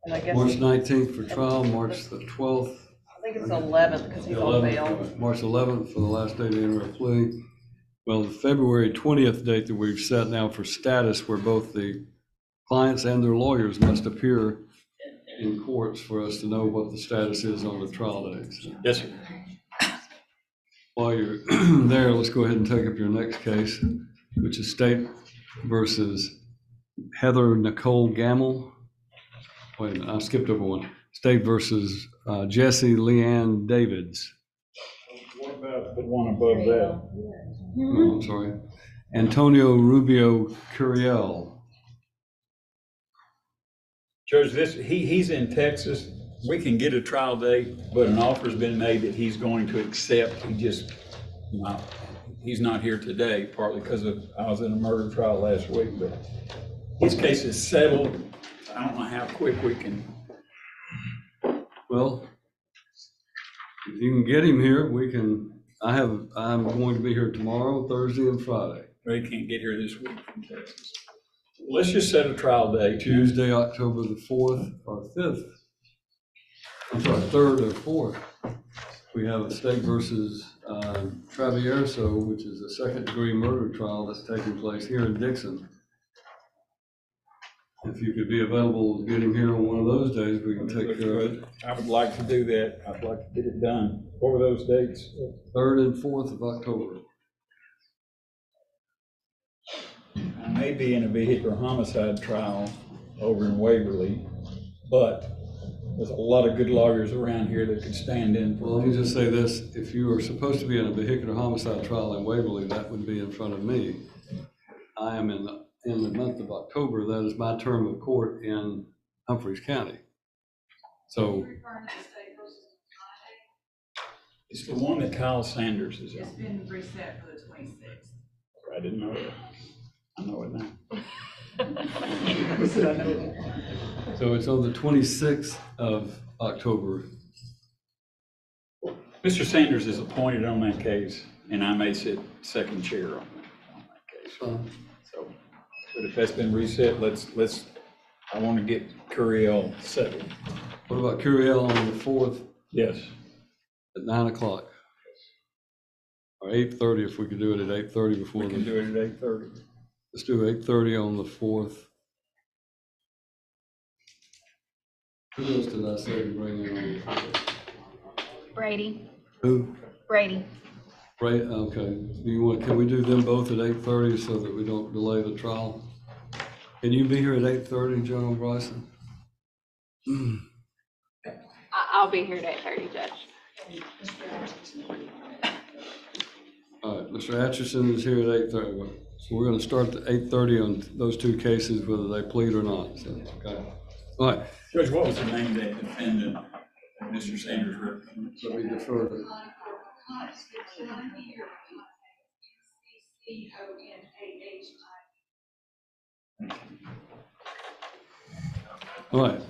[SPEAKER 10] And I guess.
[SPEAKER 4] March 19th for trial, March the 12th.
[SPEAKER 10] I think it's the 11th because he's on bail.
[SPEAKER 4] March 11th for the last day to enter a plea. Well, the February 20th date that we've set now for status, where both the clients and their lawyers must appear in courts for us to know what the status is on the trial dates.
[SPEAKER 12] Yes, sir.
[SPEAKER 4] While you're there, let's go ahead and take up your next case, which is State versus Heather Nicole Gamble. Wait a minute, I skipped over one. State versus Jesse Leanne Davids.
[SPEAKER 12] What about the one above that?
[SPEAKER 4] Oh, I'm sorry. Antonio Rubio Curiel.
[SPEAKER 12] Judge, he's in Texas. We can get a trial date, but an offer's been made that he's going to accept. He's not here today, partly because I was in a murder trial last week, but his case is settled. I don't know how quick we can.
[SPEAKER 4] Well, if you can get him here, we can, I'm going to be here tomorrow, Thursday, and Friday.
[SPEAKER 12] He can't get here this week from Texas. Let's just set a trial date.
[SPEAKER 4] Tuesday, October the 4th or 5th. I'm sorry, 3rd or 4th. We have a state versus Travierso, which is a second-degree murder trial that's taking place here in Dixon. If you could be available to get him here on one of those days, we can take care of it.
[SPEAKER 12] I would like to do that. I'd like to get it done. What were those dates?
[SPEAKER 4] 3rd and 4th of October.
[SPEAKER 12] I may be in a vehicular homicide trial over in Waverly, but there's a lot of good lawyers around here that could stand in.
[SPEAKER 4] Well, let me just say this. If you are supposed to be in a vehicular homicide trial in Waverly, that would be in front of me. I am in the month of October. That is my term of court in Humphreys County. So
[SPEAKER 12] It's the one that Kyle Sanders is
[SPEAKER 3] It's
[SPEAKER 12] on.
[SPEAKER 3] been reset for the 26th.
[SPEAKER 12] I didn't know that. I know it now.
[SPEAKER 4] So it's on the 26th of October.
[SPEAKER 12] Mr. Sanders is appointed on that case, and I may sit second chair on that case. So, but if that's been reset, I want to get Curiel settled.
[SPEAKER 4] What about Curiel on the 4th
[SPEAKER 12] Yes.
[SPEAKER 4] at 9 o'clock? Or 8:30 if we could do it at 8:30 before.
[SPEAKER 12] We can do it at 8:30.
[SPEAKER 4] Let's do 8:30 on the 4th. Who else did I say to bring in on the 4th?
[SPEAKER 8] Brady.
[SPEAKER 4] Who?
[SPEAKER 8] Brady.
[SPEAKER 4] Right, okay. Can we do them both at 8:30 so that we don't delay the trial? Can you be here at 8:30, General Bryson?
[SPEAKER 8] I'll be here at 8:30, Judge.
[SPEAKER 4] All right, Mr. Atchison is here at 8:30. So we're going to start at 8:30 on those two cases, whether they plead or not. So, okay. All right.
[SPEAKER 12] Judge, what was the name of that defendant that Mr. Sanders represented?
[SPEAKER 4] Let me defer to. All right.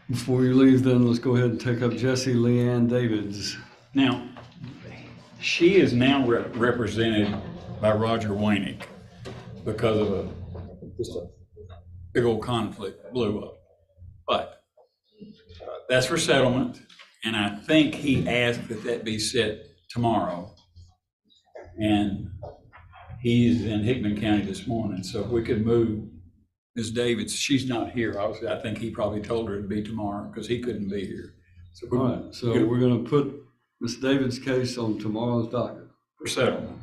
[SPEAKER 4] Before you leave, then let's go ahead and take up Jessie Leanne Davids.
[SPEAKER 12] Now, she is now represented by Roger Wainick because of just a big old conflict that blew up. But that's for settlement, and I think he asked that that be set tomorrow. And he's in Hickman County this morning, so if we could move Ms. Davids, she's not here, obviously. I think he probably told her it'd be tomorrow because he couldn't be here. So
[SPEAKER 4] All right, so we're going to put Ms. Davids' case on tomorrow's docket.
[SPEAKER 12] For settlement.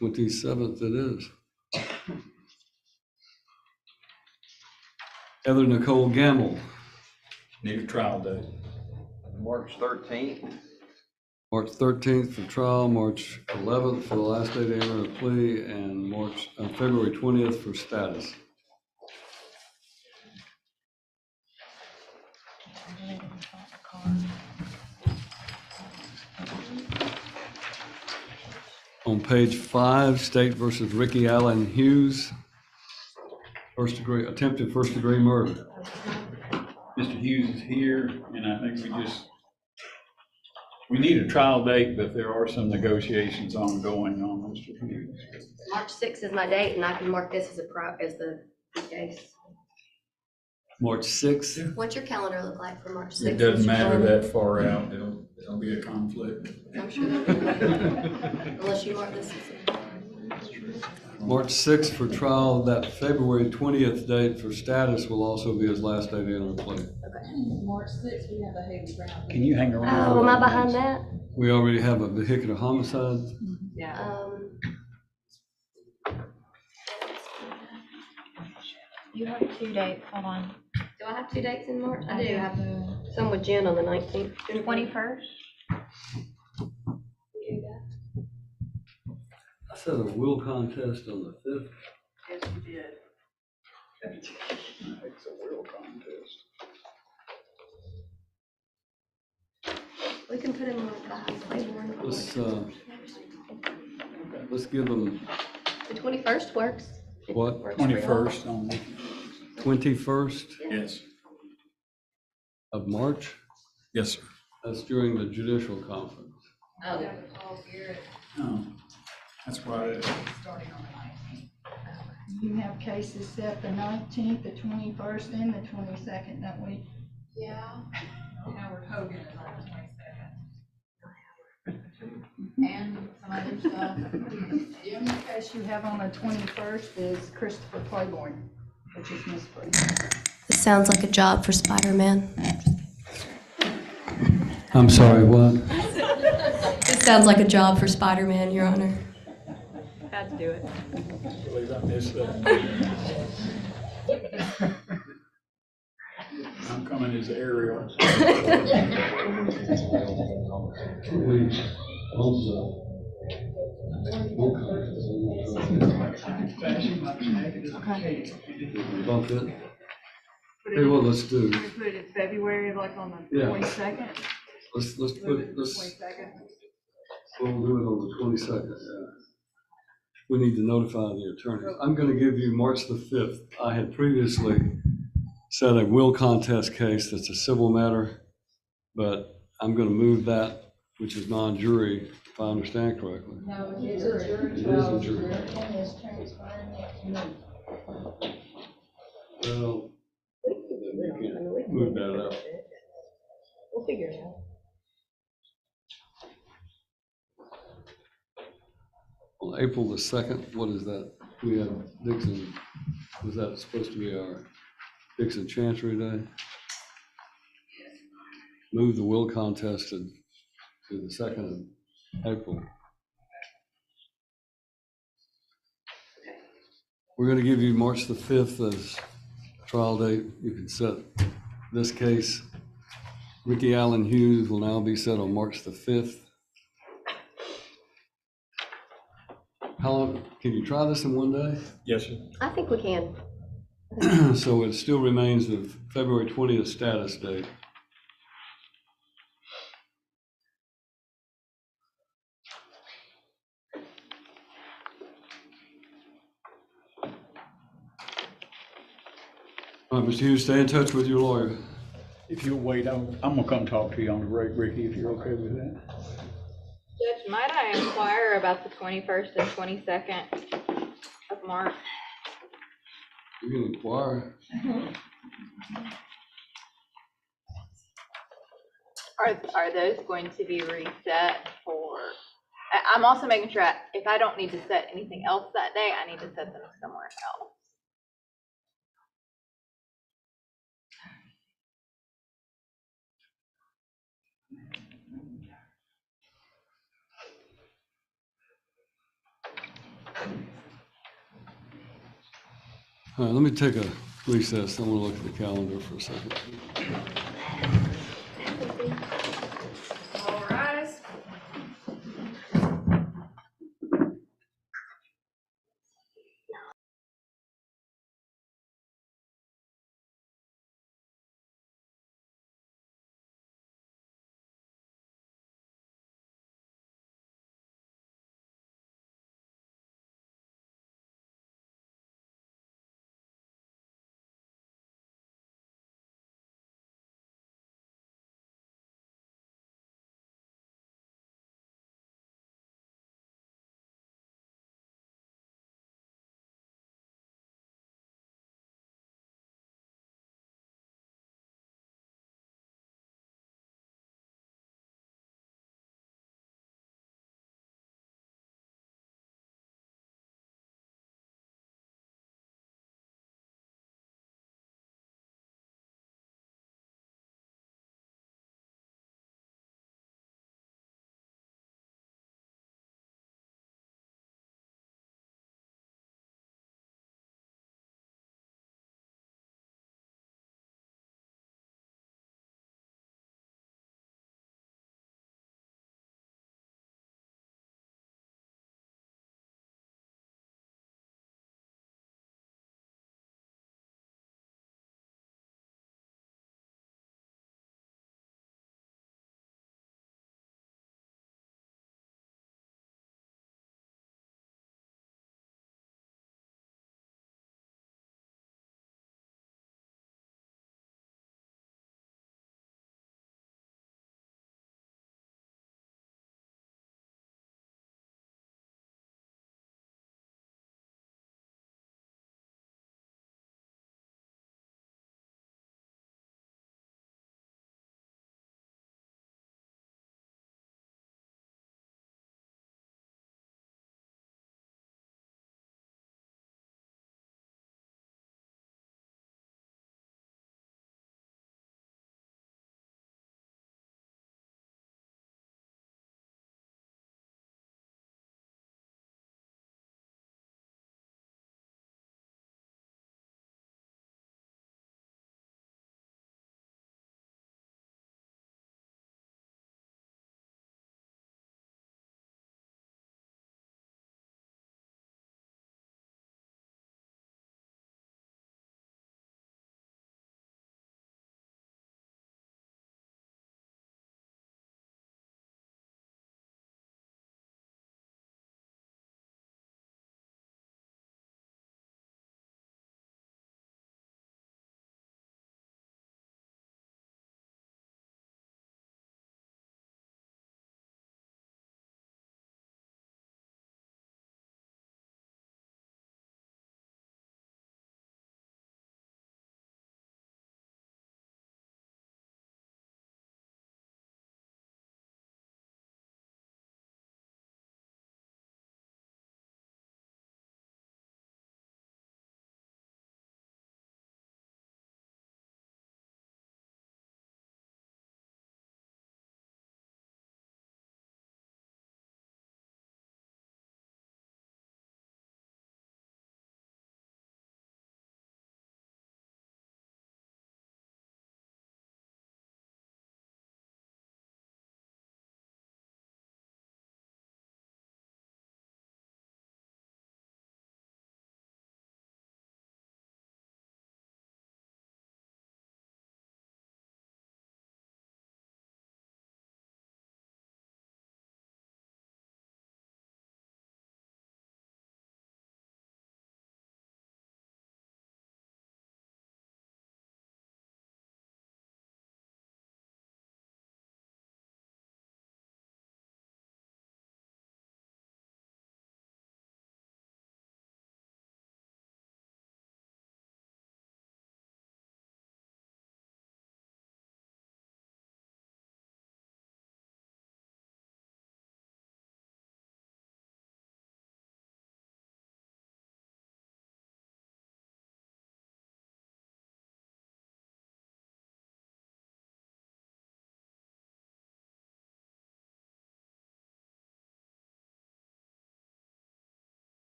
[SPEAKER 4] 27th it is. Heather Nicole Gamble,
[SPEAKER 12] Need a trial date.
[SPEAKER 11] March 13th.
[SPEAKER 4] March 13th for trial, March 11th for the last day to enter a plea, and February 20th for status. On page 5, State versus Ricky Allen Hughes, attempted first degree murder.
[SPEAKER 12] Mr. Hughes is here, and I think we need a trial date, but there are some negotiations ongoing on Mr. Hughes.
[SPEAKER 13] March 6th is my date, and I can mark this as the case.
[SPEAKER 4] March 6th?
[SPEAKER 13] What's your calendar look like for March 6th?
[SPEAKER 12] It doesn't matter that far out, there'll be a conflict.
[SPEAKER 13] I'm sure there will be. Unless you mark this as
[SPEAKER 4] March 6th for trial. That February 20th date for status will also be his last day to enter a plea.
[SPEAKER 3] March 6th, we have a heavy ground.
[SPEAKER 12] Can you hang around?
[SPEAKER 13] Oh, am I behind that?
[SPEAKER 4] We already have a vehicular homicide.
[SPEAKER 3] Yeah.
[SPEAKER 8] You have 2 dates, hold on.
[SPEAKER 13] Do I have 2 dates in March? I do.
[SPEAKER 8] I have the
[SPEAKER 13] Some with Jen on the 19th.
[SPEAKER 8] 21st.
[SPEAKER 4] I said a will contest on the 5th.
[SPEAKER 12] It's a will contest.
[SPEAKER 13] We can put him on Claiborne.
[SPEAKER 4] Let's give them,
[SPEAKER 13] The 21st works. It
[SPEAKER 4] What?
[SPEAKER 13] works for y'all.
[SPEAKER 12] 21st on,
[SPEAKER 4] 21st
[SPEAKER 12] yes,
[SPEAKER 4] of March.
[SPEAKER 12] yes, sir.
[SPEAKER 4] That's during the judicial conference.
[SPEAKER 8] Oh,
[SPEAKER 12] Oh, that's why it is.
[SPEAKER 3] You have cases set the 19th, the 21st, and the 22nd, don't we?
[SPEAKER 8] yeah. Howard Hogan is on the 22nd. And some other stuff.
[SPEAKER 3] The only case you have on the 21st is Christopher Claiborne, which is Miss Brady.
[SPEAKER 13] This sounds like a job for Spider-Man.
[SPEAKER 4] I'm sorry, what?
[SPEAKER 13] This sounds like a job for Spider-Man, Your Honor.
[SPEAKER 10] Had to do it.
[SPEAKER 12] I believe I missed that. I'm coming as Ariel.
[SPEAKER 4] Bump it. Hey, what let's do,
[SPEAKER 3] We put it in February, like on the
[SPEAKER 4] Yeah.
[SPEAKER 3] 22nd?
[SPEAKER 4] let's
[SPEAKER 3] Move it
[SPEAKER 4] put,
[SPEAKER 3] to the
[SPEAKER 4] let's,
[SPEAKER 3] 22nd.
[SPEAKER 4] we'll do it on the 22nd, yeah. We need to notify the attorney. I'm gonna give you March the 5th. I had previously said a will contest case that's a civil matter, but I'm gonna move that, which is non-jury, if I understand correctly.
[SPEAKER 3] No, it is a jury
[SPEAKER 4] It is a
[SPEAKER 3] trial.
[SPEAKER 4] jury.
[SPEAKER 3] Everything is transpiring next month.
[SPEAKER 4] Well, we can't move that out.
[SPEAKER 10] We'll figure it out.
[SPEAKER 4] On April the 2nd, what is that? We have Dixon, was that supposed to be our Dixon Chancery Day? Move the will contest to the 2nd of April. We're gonna give you March the 5th as trial date. You can set this case. Ricky Allen Hughes will now be set on March the 5th. How long, can you try this in one day?
[SPEAKER 12] Yes, sir.
[SPEAKER 13] I think we can.
[SPEAKER 4] So it still remains the February 20th status date. All right, Mr. Hughes, stay in touch with your lawyer.
[SPEAKER 12] If you'll wait, I'm gonna come talk to you on the break, Ricky, if you're okay with that.
[SPEAKER 8] Judge, might I inquire about the 21st and 22nd of March?
[SPEAKER 4] You can inquire.
[SPEAKER 8] Are those going to be reset for, I'm also making sure if I don't need to set anything else that day, I need to set them somewhere else.
[SPEAKER 4] All right, let me take a recess. I'm gonna look at the calendar for a second.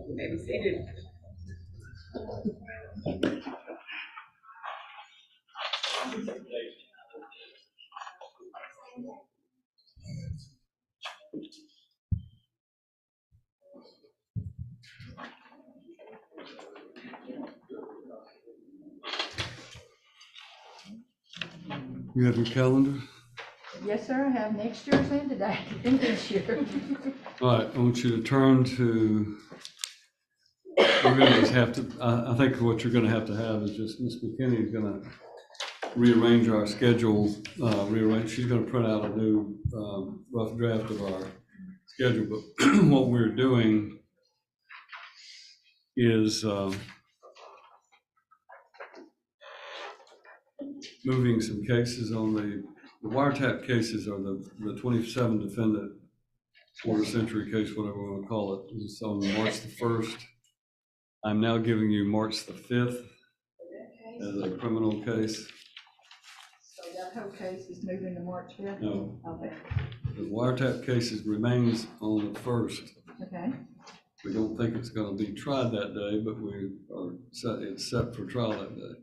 [SPEAKER 10] You may be seated.
[SPEAKER 4] You have your calendar?
[SPEAKER 3] Yes, sir, I have next year's and today, and this year.
[SPEAKER 4] All right, I want you to turn to, we're gonna just have to, I think what you're gonna have is just, Ms. McKinney is gonna rearrange our schedule, she's gonna print out a new, rough draft of our schedule, but what we're doing is, moving some cases on the wiretap cases are the 27 defendant quarter century case, whatever we want to call it. It's on March the 1st. I'm now giving you March the 5th as a criminal case.
[SPEAKER 3] So that whole case is moving to March 5th?
[SPEAKER 4] No.
[SPEAKER 3] Okay.
[SPEAKER 4] The wiretap cases remains on the 1st.
[SPEAKER 3] Okay.
[SPEAKER 4] We don't think it's going to be tried that day, but it's set for trial that day.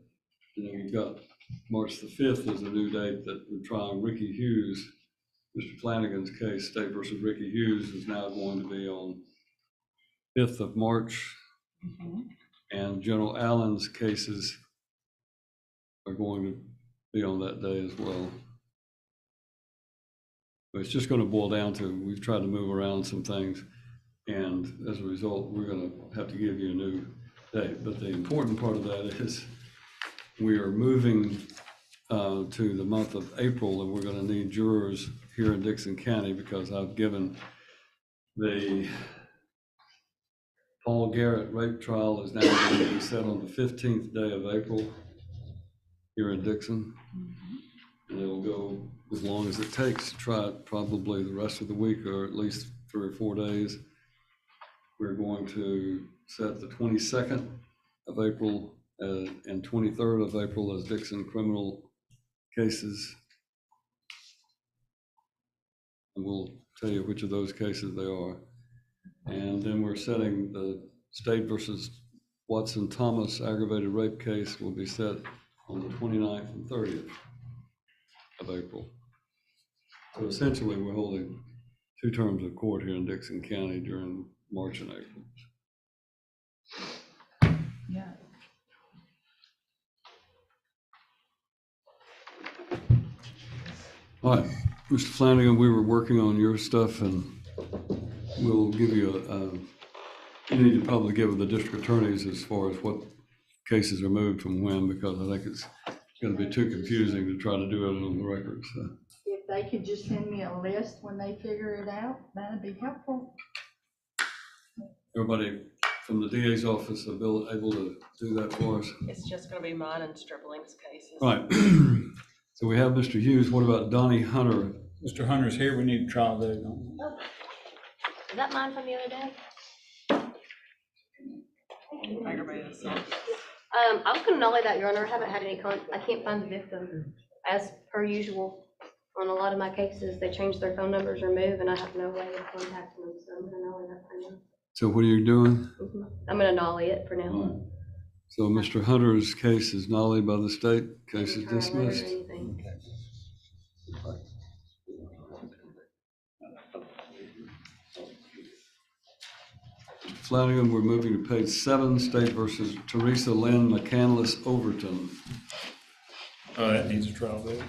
[SPEAKER 4] And then we've got March the 5th is a new date that we're trying Ricky Hughes. Mr. Flanagan's case, State versus Ricky Hughes, is now going to be on 5th of March. And General Allen's cases are going to be on that day as well. But it's just going to boil down to, we've tried to move around some things, and as a result, we're going to have to give you a new date. But the important part of that is we are moving to the month of April, and we're going to need jurors here in Dixon County because I've given the Paul Garrett rape trial is now going to be set on the 15th day of April here in Dixon. And it'll go as long as it takes to try it, probably the rest of the week or at least 3 or 4 days. We're going to set the 22nd of April and 23rd of April as Dixon criminal cases. And we'll tell you which of those cases they are. And then we're setting the State versus Watson Thomas aggravated rape case will be set on the 29th and 30th of April. So essentially, we're holding 2 terms of court here in Dixon County during March and April.
[SPEAKER 3] Yeah.
[SPEAKER 4] All right, Mr. Flanagan, we were working on your stuff, and we'll give you you need to probably give the district attorneys as far as what cases are moved from when, because I think it's going to be too confusing to try to do it on the record. So.
[SPEAKER 3] If they could just send me a list when they figure it out, that'd be helpful.
[SPEAKER 4] Everybody from the DA's office able to do that for us?
[SPEAKER 10] It's just gonna be mine and Stripling's cases.
[SPEAKER 4] All right. So we have Mr. Hughes. What about Donnie Hunter?
[SPEAKER 12] Mr. Hunter's here. We need a trial date on.
[SPEAKER 13] Oh, is that mine from the other day?
[SPEAKER 10] Aggravated assault.
[SPEAKER 13] I was gonna nullify that, Your Honor. I haven't had any I can't find the victim. As per usual, on a lot of my cases, they change their phone numbers or move, and I have no way of contacting them, so I'm gonna nullify that for now.
[SPEAKER 4] So what are you doing?
[SPEAKER 13] I'm gonna nullify it for now.
[SPEAKER 4] All right. So Mr. Hunter's case is nullified by the state. Case is
[SPEAKER 13] Try a letter or
[SPEAKER 4] dismissed.
[SPEAKER 13] anything.
[SPEAKER 4] Flanagan, we're moving to page 7, State versus Teresa Lynn McCandless Overton.
[SPEAKER 12] That needs a trial date.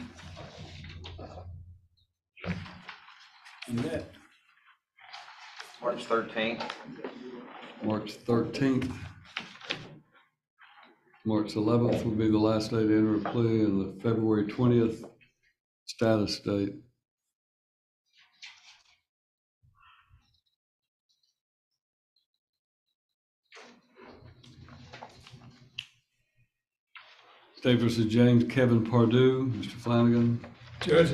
[SPEAKER 12] And that,
[SPEAKER 11] March 13th.
[SPEAKER 4] March 13th. March 11th will be the last day to enter a plea, and the February 20th status date. State versus James Kevin Pardue, Mr. Flanagan.
[SPEAKER 12] Judge,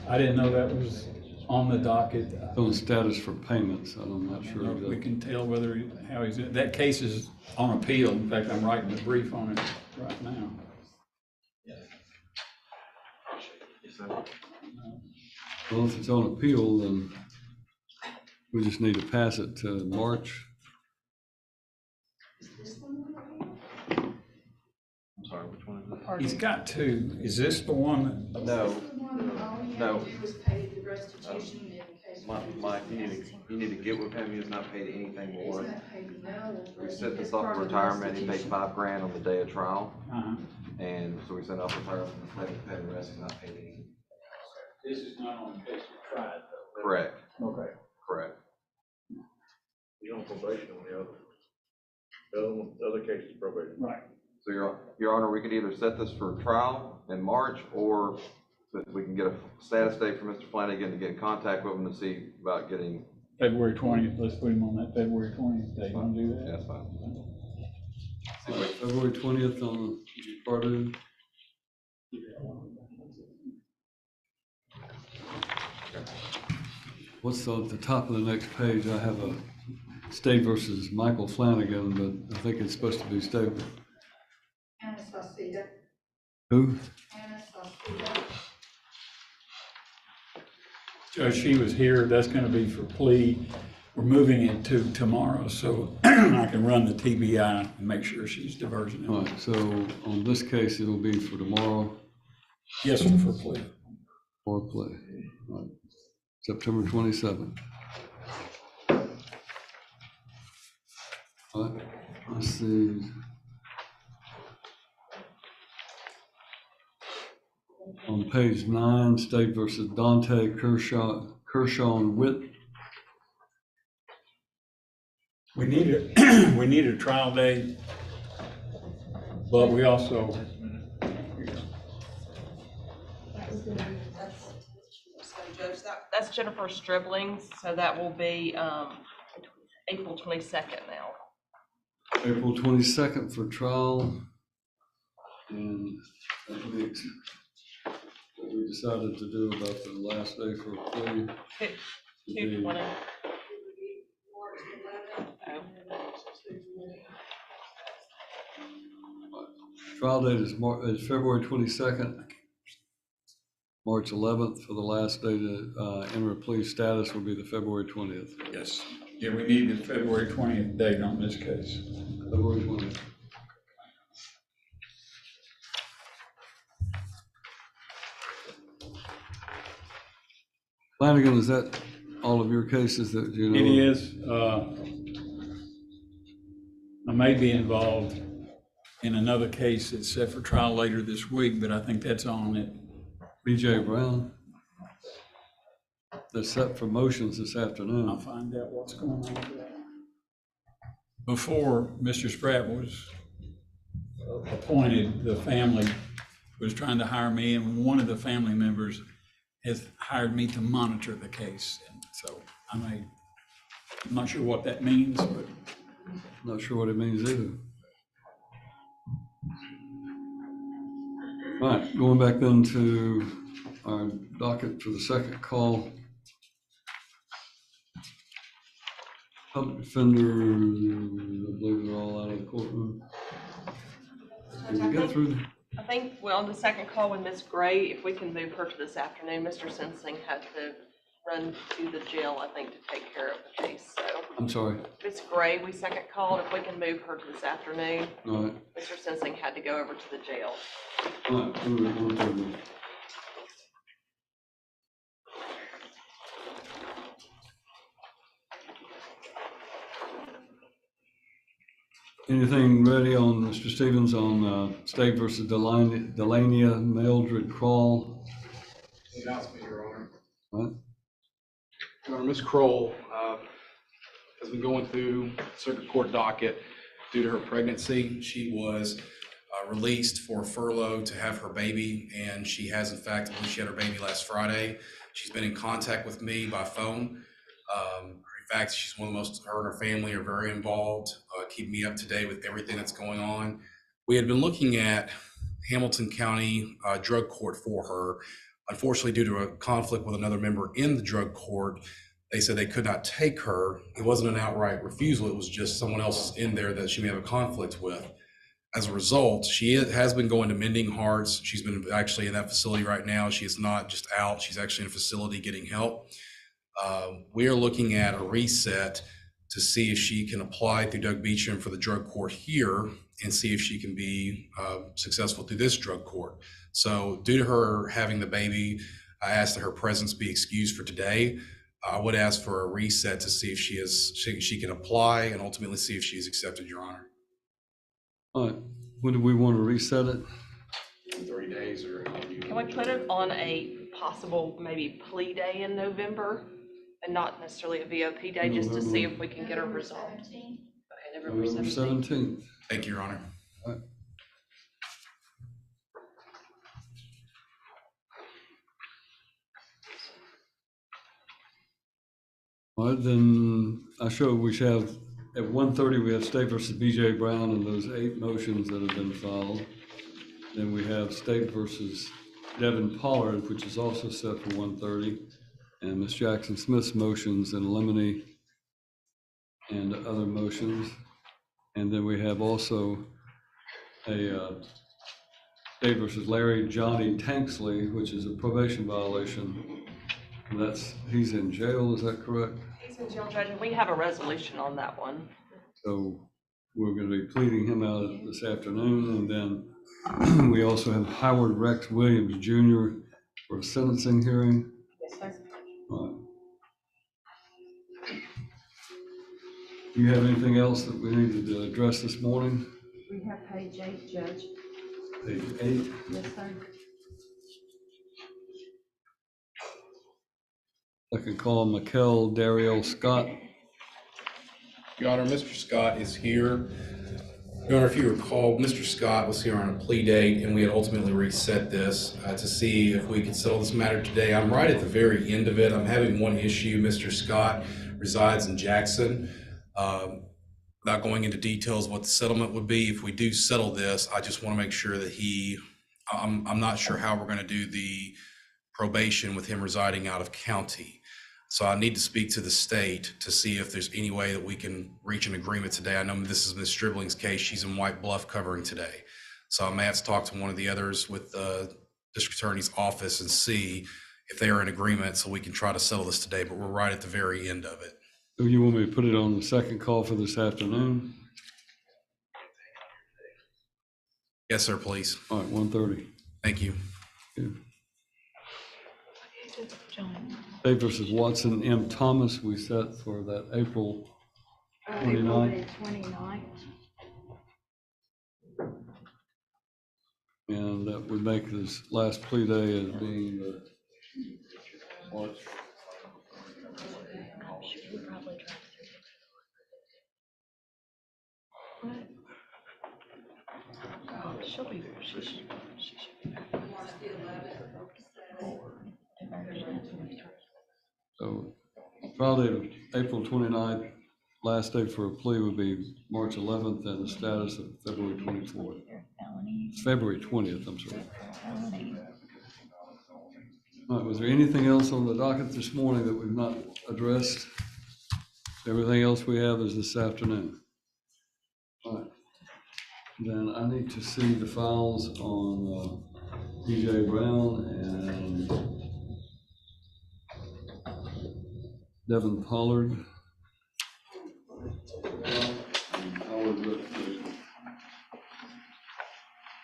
[SPEAKER 12] I didn't know that was on the docket.
[SPEAKER 4] On status for payments, I'm not sure.
[SPEAKER 12] We can tell whether, how he's, that case is on appeal. In fact, I'm writing a brief on it right now.
[SPEAKER 4] Well, if it's on appeal, then we just need to pass it to March.
[SPEAKER 3] party.
[SPEAKER 12] He's got two. Is this the one?
[SPEAKER 14] No,
[SPEAKER 3] This is the one that all he had
[SPEAKER 14] no.
[SPEAKER 3] to do was pay the restitution in case.
[SPEAKER 14] Mike, you need to get with him. He has not paid anything
[SPEAKER 3] He's
[SPEAKER 14] more.
[SPEAKER 3] not paid no.
[SPEAKER 14] We set this up for retirement. He paid $5,000 on the day of trial.
[SPEAKER 12] Uh-huh.
[SPEAKER 14] And so we set up retirement, let him pay the rest. He's not paid anything.
[SPEAKER 12] This is not on the case we tried, though.
[SPEAKER 14] Correct,
[SPEAKER 12] Okay.
[SPEAKER 14] correct.
[SPEAKER 9] You're on probation on the other. The other case is probation.
[SPEAKER 12] Right.
[SPEAKER 14] So Your Honor, we could either set this for trial in March, or that we can get a status date from Mr. Flanagan to get in contact with him to see about getting.
[SPEAKER 12] February 20th, let's put him on that February 20th date. Want to do that?
[SPEAKER 14] Yeah, that's fine.
[SPEAKER 4] All right, February 20th on part of it. What's at the top of the next page? I have a State versus Michael Flanagan, but I think it's supposed to be State.
[SPEAKER 3] Anastasia.
[SPEAKER 4] Who?
[SPEAKER 3] Anastasia.
[SPEAKER 12] Judge, she was here. That's going to be for plea. We're moving it to tomorrow, so I can run the TBI and make sure she's diversion.
[SPEAKER 4] All right, so on this case, it'll be for tomorrow.
[SPEAKER 12] Yes, sir, for plea.
[SPEAKER 4] For play. All right. September 27th. All right, let's see. On page 9, State versus Dante Kershaw and Witt.
[SPEAKER 12] We need a trial date, but we also.
[SPEAKER 10] That's Jennifer Stribling's, so that will be April 22nd now.
[SPEAKER 4] April 22nd for trial. And that makes what we decided to do about the last day for plea.
[SPEAKER 10] 2/20.
[SPEAKER 4] Trial date is February 22nd. March 11th for the last day to enter a plea status will be the February 20th.
[SPEAKER 12] Yes. Yeah, we need the February 20th date on this case.
[SPEAKER 4] February 20th. Flanagan, is that all of your cases that you know?
[SPEAKER 12] It is. I may be involved in another case that's set for trial later this week, but I think that's on it.
[SPEAKER 4] B.J. Brown. That's set for motions this afternoon.
[SPEAKER 12] I'll find out what's going on with that. Before Mr. Spratt was appointed, the family was trying to hire me, and one of the family members has hired me to monitor the case. And so I'm not sure what that means, but.
[SPEAKER 4] Not sure what it means either. All right, going back then to our docket for the second call. Public defender, I believe they're all out of the courtroom. Did we get through?
[SPEAKER 10] I think, well, the second call with Miss Gray, if we can move her to this afternoon, Mr. Sensing had to run to the jail, I think, to take care of the case, so.
[SPEAKER 4] I'm sorry.
[SPEAKER 10] Miss Gray, we second called, if we can move her to this afternoon.
[SPEAKER 4] All right.
[SPEAKER 10] Mr. Sensing had to go over to the jail.
[SPEAKER 4] All right, we'll do it. Anything ready on Mr. Stevens on State versus Delania Mildred Crawl?
[SPEAKER 1] Announcement, Your Honor.
[SPEAKER 4] What?
[SPEAKER 1] Your Honor, Ms. Kroll has been going through circuit court docket due to her pregnancy. She was released for furlough to have her baby, and she has, in fact, I believe she had her baby last Friday. She's been in contact with me by phone. In fact, she's one of the most, her and her family are very involved, keep me up to date with everything that's going on. We had been looking at Hamilton County drug court for her. Unfortunately, due to a conflict with another member in the drug court, they said they could not take her. It wasn't an outright refusal. It was just someone else in there that she may have a conflict with. As a result, she has been going to Mending Hearts. She's been actually in that facility right now. She is not just out. She's actually in a facility getting help. We are looking at a reset to see if she can apply through Doug Beecham for the drug court here and see if she can be successful through this drug court. So due to her having the baby, I asked that her presence be excused for today. I would ask for a reset to see if she can apply and ultimately see if she is accepted, Your Honor.
[SPEAKER 4] All right, when do we want to reset it?
[SPEAKER 1] 30 days or.
[SPEAKER 10] Can we put it on a possible maybe plea day in November and not necessarily a VOP day, just to see if we can get her resolved? Okay, November
[SPEAKER 4] November
[SPEAKER 10] 17th.
[SPEAKER 4] 17th.
[SPEAKER 1] Thank you, Your Honor.
[SPEAKER 4] All right. All right, then I show we should have, at 1:30, we have State versus BJ Brown and those 8 motions that have been filed. Then we have State versus Devin Pollard, which is also set for 1:30, and Ms. Jackson Smith's motions in limine and other motions. And then we have also a State versus Larry Johnny Tanksley, which is a probation violation. And he's in jail, is that correct?
[SPEAKER 10] He's in jail, Judge, and we have a resolution on that one.
[SPEAKER 4] So we're going to be pleading him out this afternoon. And then we also have Howard Rex Williams Jr. for a sentencing hearing.
[SPEAKER 10] Yes, sir.
[SPEAKER 4] All right. Do you have anything else that we needed to address this morning?
[SPEAKER 3] We have page 8, Judge.
[SPEAKER 4] Page 8.
[SPEAKER 3] Yes, sir.
[SPEAKER 4] I can call Mikkel Dario Scott.
[SPEAKER 1] Your Honor, Mr. Scott is here. Your Honor, if you recall, Mr. Scott was here on a plea date, and we had ultimately reset this to see if we could settle this matter today. I'm right at the very end of it. I'm having one issue. Mr. Scott resides in Jackson. Without going into details what the settlement would be, if we do settle this, I just want to make sure that I'm not sure how we're going to do the probation with him residing out of county. So I need to speak to the state to see if there's any way that we can reach an agreement today. I know this is Ms. Stribling's case. She's in White Bluff covering today. So I may have to talk to one of the others with the district attorney's office and see if they are in agreement so we can try to settle this today, but we're right at the very end of it.
[SPEAKER 4] Do you want me to put it on the second call for this afternoon?
[SPEAKER 1] Yes, sir, please.
[SPEAKER 4] All right, 1:30.
[SPEAKER 1] Thank you.
[SPEAKER 4] Good. State versus Watson M. Thomas, we set for that April 29th.
[SPEAKER 3] April 29th.
[SPEAKER 4] And that would make this last plea day as being the March.
[SPEAKER 10] She'll be there. She should be back.
[SPEAKER 4] So trial date of April 29th, last day for a plea would be March 11th, and the status of February 24th. February 20th, I'm sorry. All right, was there anything else on the docket this morning that we've not addressed? Everything else we have is this afternoon. All right. Then I need to see the files on BJ Brown and Devin Pollard.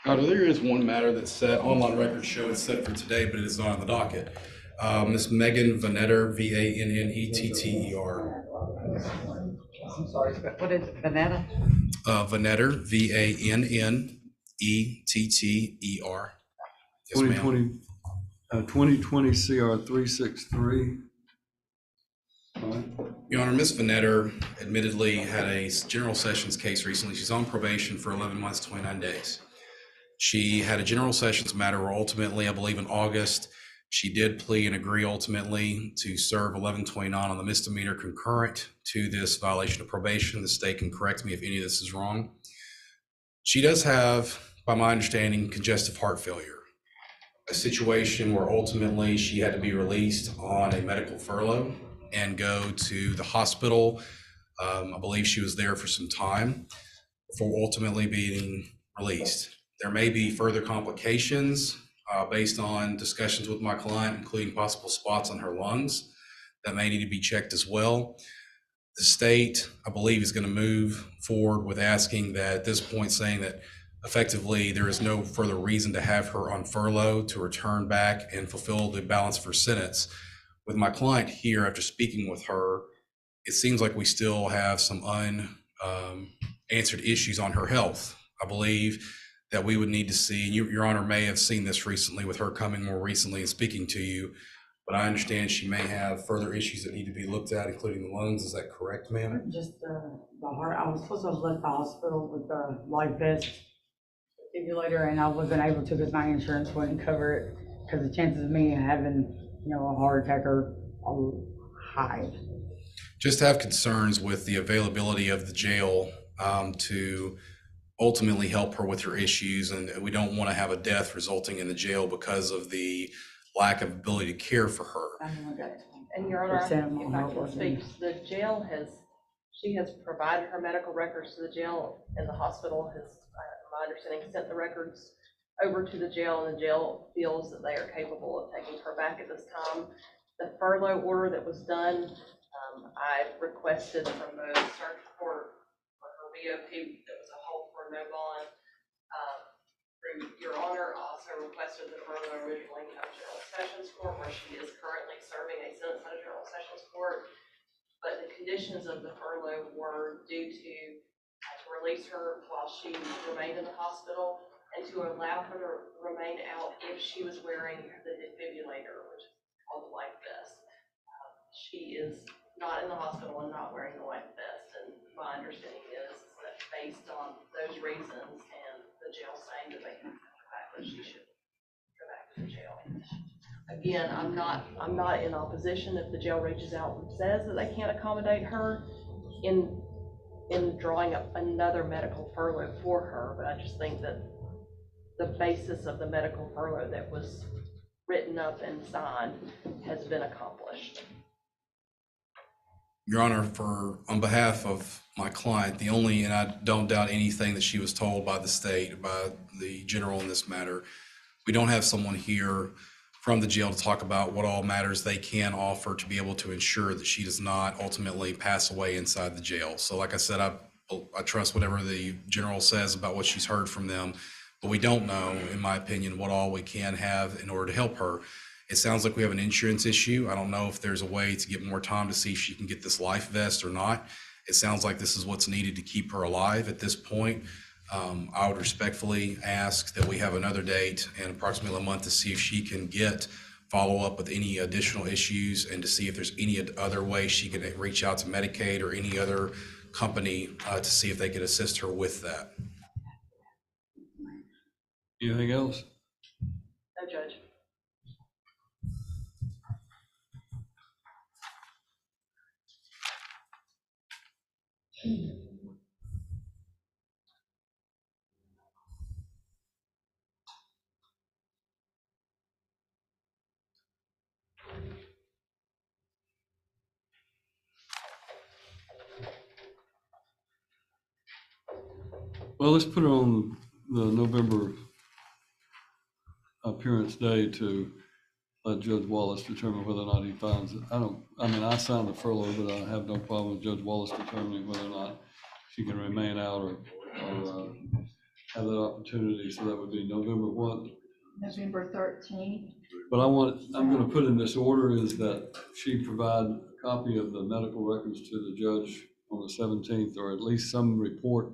[SPEAKER 1] There is one matter that's set, online records show it's set for today, but it is not on the docket. Ms. Megan Vannetter, V-A-N-N-E-T-T-E-R.
[SPEAKER 15] I'm sorry, what is it, Vanetta?
[SPEAKER 1] Vannetter, V-A-N-N-E-T-T-E-R. Yes, ma'am.
[SPEAKER 4] 2020 CR 363. All right.
[SPEAKER 1] Your Honor, Ms. Vannetter admittedly had a general sessions case recently. She's on probation for 11 months, 29 days. She had a general sessions matter where ultimately, I believe in August, she did plea and agree ultimately to serve 1129 on the misdemeanor concurrent to this violation of probation. The state can correct me if any of this is wrong. She does have, by my understanding, congestive heart failure, a situation where ultimately she had to be released on a medical furlough and go to the hospital. I believe she was there for some time before ultimately being released. There may be further complications based on discussions with my client, including possible spots on her lungs that may need to be checked as well. The state, I believe, is going to move forward with asking that at this point, saying that effectively there is no further reason to have her on furlough to return back and fulfill the balance of her sentence. With my client here, after speaking with her, it seems like we still have some unanswered issues on her health. I believe that we would need to see, and Your Honor may have seen this recently with her coming more recently and speaking to you, but I understand she may have further issues that need to be looked at, including the lungs. Is that correct, ma'am?
[SPEAKER 15] Just the heart, I was supposed to have left the hospital with the life vest defibrillator, and I wasn't able to because my insurance wouldn't cover it, because the chances of me having, a heart attack are high.
[SPEAKER 1] Just have concerns with the availability of the jail to ultimately help her with her issues, and we don't want to have a death resulting in the jail because of the lack of ability to care for her.
[SPEAKER 10] And Your Honor, if I can speak, the jail she has provided her medical records to the jail, and the hospital has, my understanding, sent the records over to the jail, and the jail feels that they are capable of taking her back at this time. The furlough order that was done, I requested from the circuit court for her BOP, that was a hold for no bond. Through Your Honor, also requested the furlough originally come to General Sessions Court, where she is currently serving a sentence at a General Sessions Court. But the conditions of the furlough were due to release her while she remained in the hospital, and to allow her to remain out if she was wearing the defibrillator, which is called the life vest. She is not in the hospital and not wearing the life vest, and my understanding is that based on those reasons and the jail saying that they can back, that she should go back to the jail. Again, I'm not in opposition if the jail reaches out and says that they can't accommodate her in drawing up another medical furlough for her, but I just think that the basis of the medical furlough that was written up and signed has been accomplished.
[SPEAKER 1] Your Honor, on behalf of my client, and I don't doubt anything that she was told by the state, by the general in this matter, we don't have someone here from the jail to talk about what all matters they can offer to be able to ensure that she does not ultimately pass away inside the jail. So like I said, I trust whatever the general says about what she's heard from them, but we don't know, in my opinion, what all we can have in order to help her. It sounds like we have an insurance issue. I don't know if there's a way to get more time to see if she can get this life vest or not. It sounds like this is what's needed to keep her alive at this point. I would respectfully ask that we have another date in approximately a month to see if she can follow up with any additional issues, and to see if there's any other way she can reach out to Medicaid or any other company to see if they could assist her with that.
[SPEAKER 4] Anything else?
[SPEAKER 10] No, Judge.
[SPEAKER 4] Well, let's put it on the November appearance day to let Judge Wallace determine whether or not he finds it. I signed the furlough, but I have no problem with Judge Wallace determining whether or not she can remain out or have that opportunity. So that would be November what?
[SPEAKER 3] November 13th.
[SPEAKER 4] But I'm going to put in this order is that she provide a copy of the medical records to the judge on the 17th, or at least some report,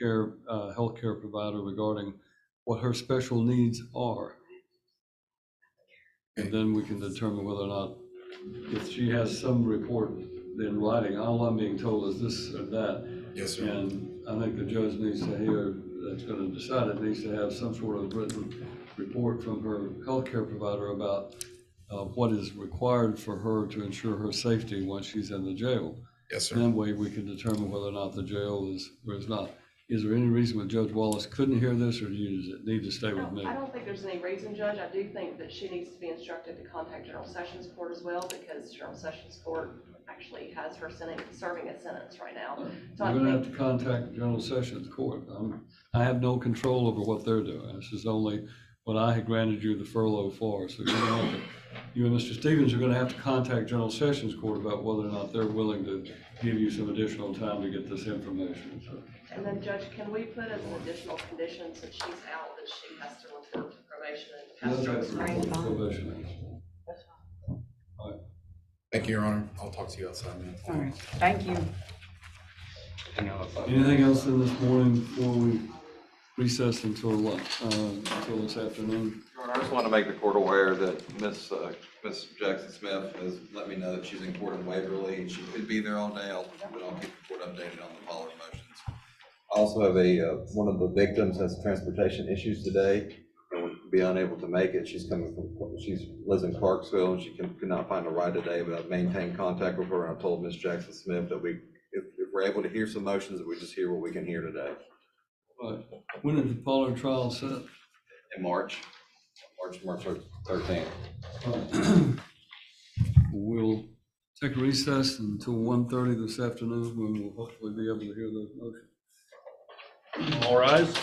[SPEAKER 4] healthcare provider regarding what her special needs are. And then we can determine whether or not, if she has some report in writing, all I'm being told is this or that.
[SPEAKER 1] Yes, sir.
[SPEAKER 4] And I think the judge needs to hear, that's going to decide it, needs to have some sort of written report from her healthcare provider about what is required for her to ensure her safety once she's in the jail.
[SPEAKER 1] Yes, sir.
[SPEAKER 4] That way we can determine whether or not the jail is or is not. Is there any reason why Judge Wallace couldn't hear this, or does it need to stay with me?
[SPEAKER 10] I don't think there's any reason, Judge. I do think that she needs to be instructed to contact General Sessions Court as well, because General Sessions Court actually has her serving a sentence right now. So
[SPEAKER 4] You're going to have to contact General Sessions Court. I have no control over what they're doing. This is only what I had granted you the furlough for. So you're gonna have to, you and Mr. Stevens are gonna have to contact General Sessions Court about whether or not they're willing to give you some additional time to get this information. So,
[SPEAKER 10] And then Judge, can we put as an additional condition since she's out that she has to report to probation and has to restrain?
[SPEAKER 4] probation.
[SPEAKER 1] Thank you, Your Honor. I'll talk to you outside, man.
[SPEAKER 15] All right, thank you.
[SPEAKER 4] Anything else in this morning before we recess until this afternoon?
[SPEAKER 14] Your Honor, I just want to make the court aware that Miss Jackson Smith has let me know that she's in court in Waverly, and she could be there all day, but I'll keep the court updated on the following motions. I also have one of the victims has transportation issues today, and would be unable to make it. She lives in Clarksville, and she could not find a ride today, but I've maintained contact with her, and I told Miss Jackson Smith that if we're able to hear some motions, that we just hear what we can hear today.
[SPEAKER 4] Right. When is the Pollard trial set?
[SPEAKER 14] In March 13th.
[SPEAKER 4] We'll take a recess until 1:30 this afternoon, when we'll hopefully be able to hear those motions.
[SPEAKER 9] All rise.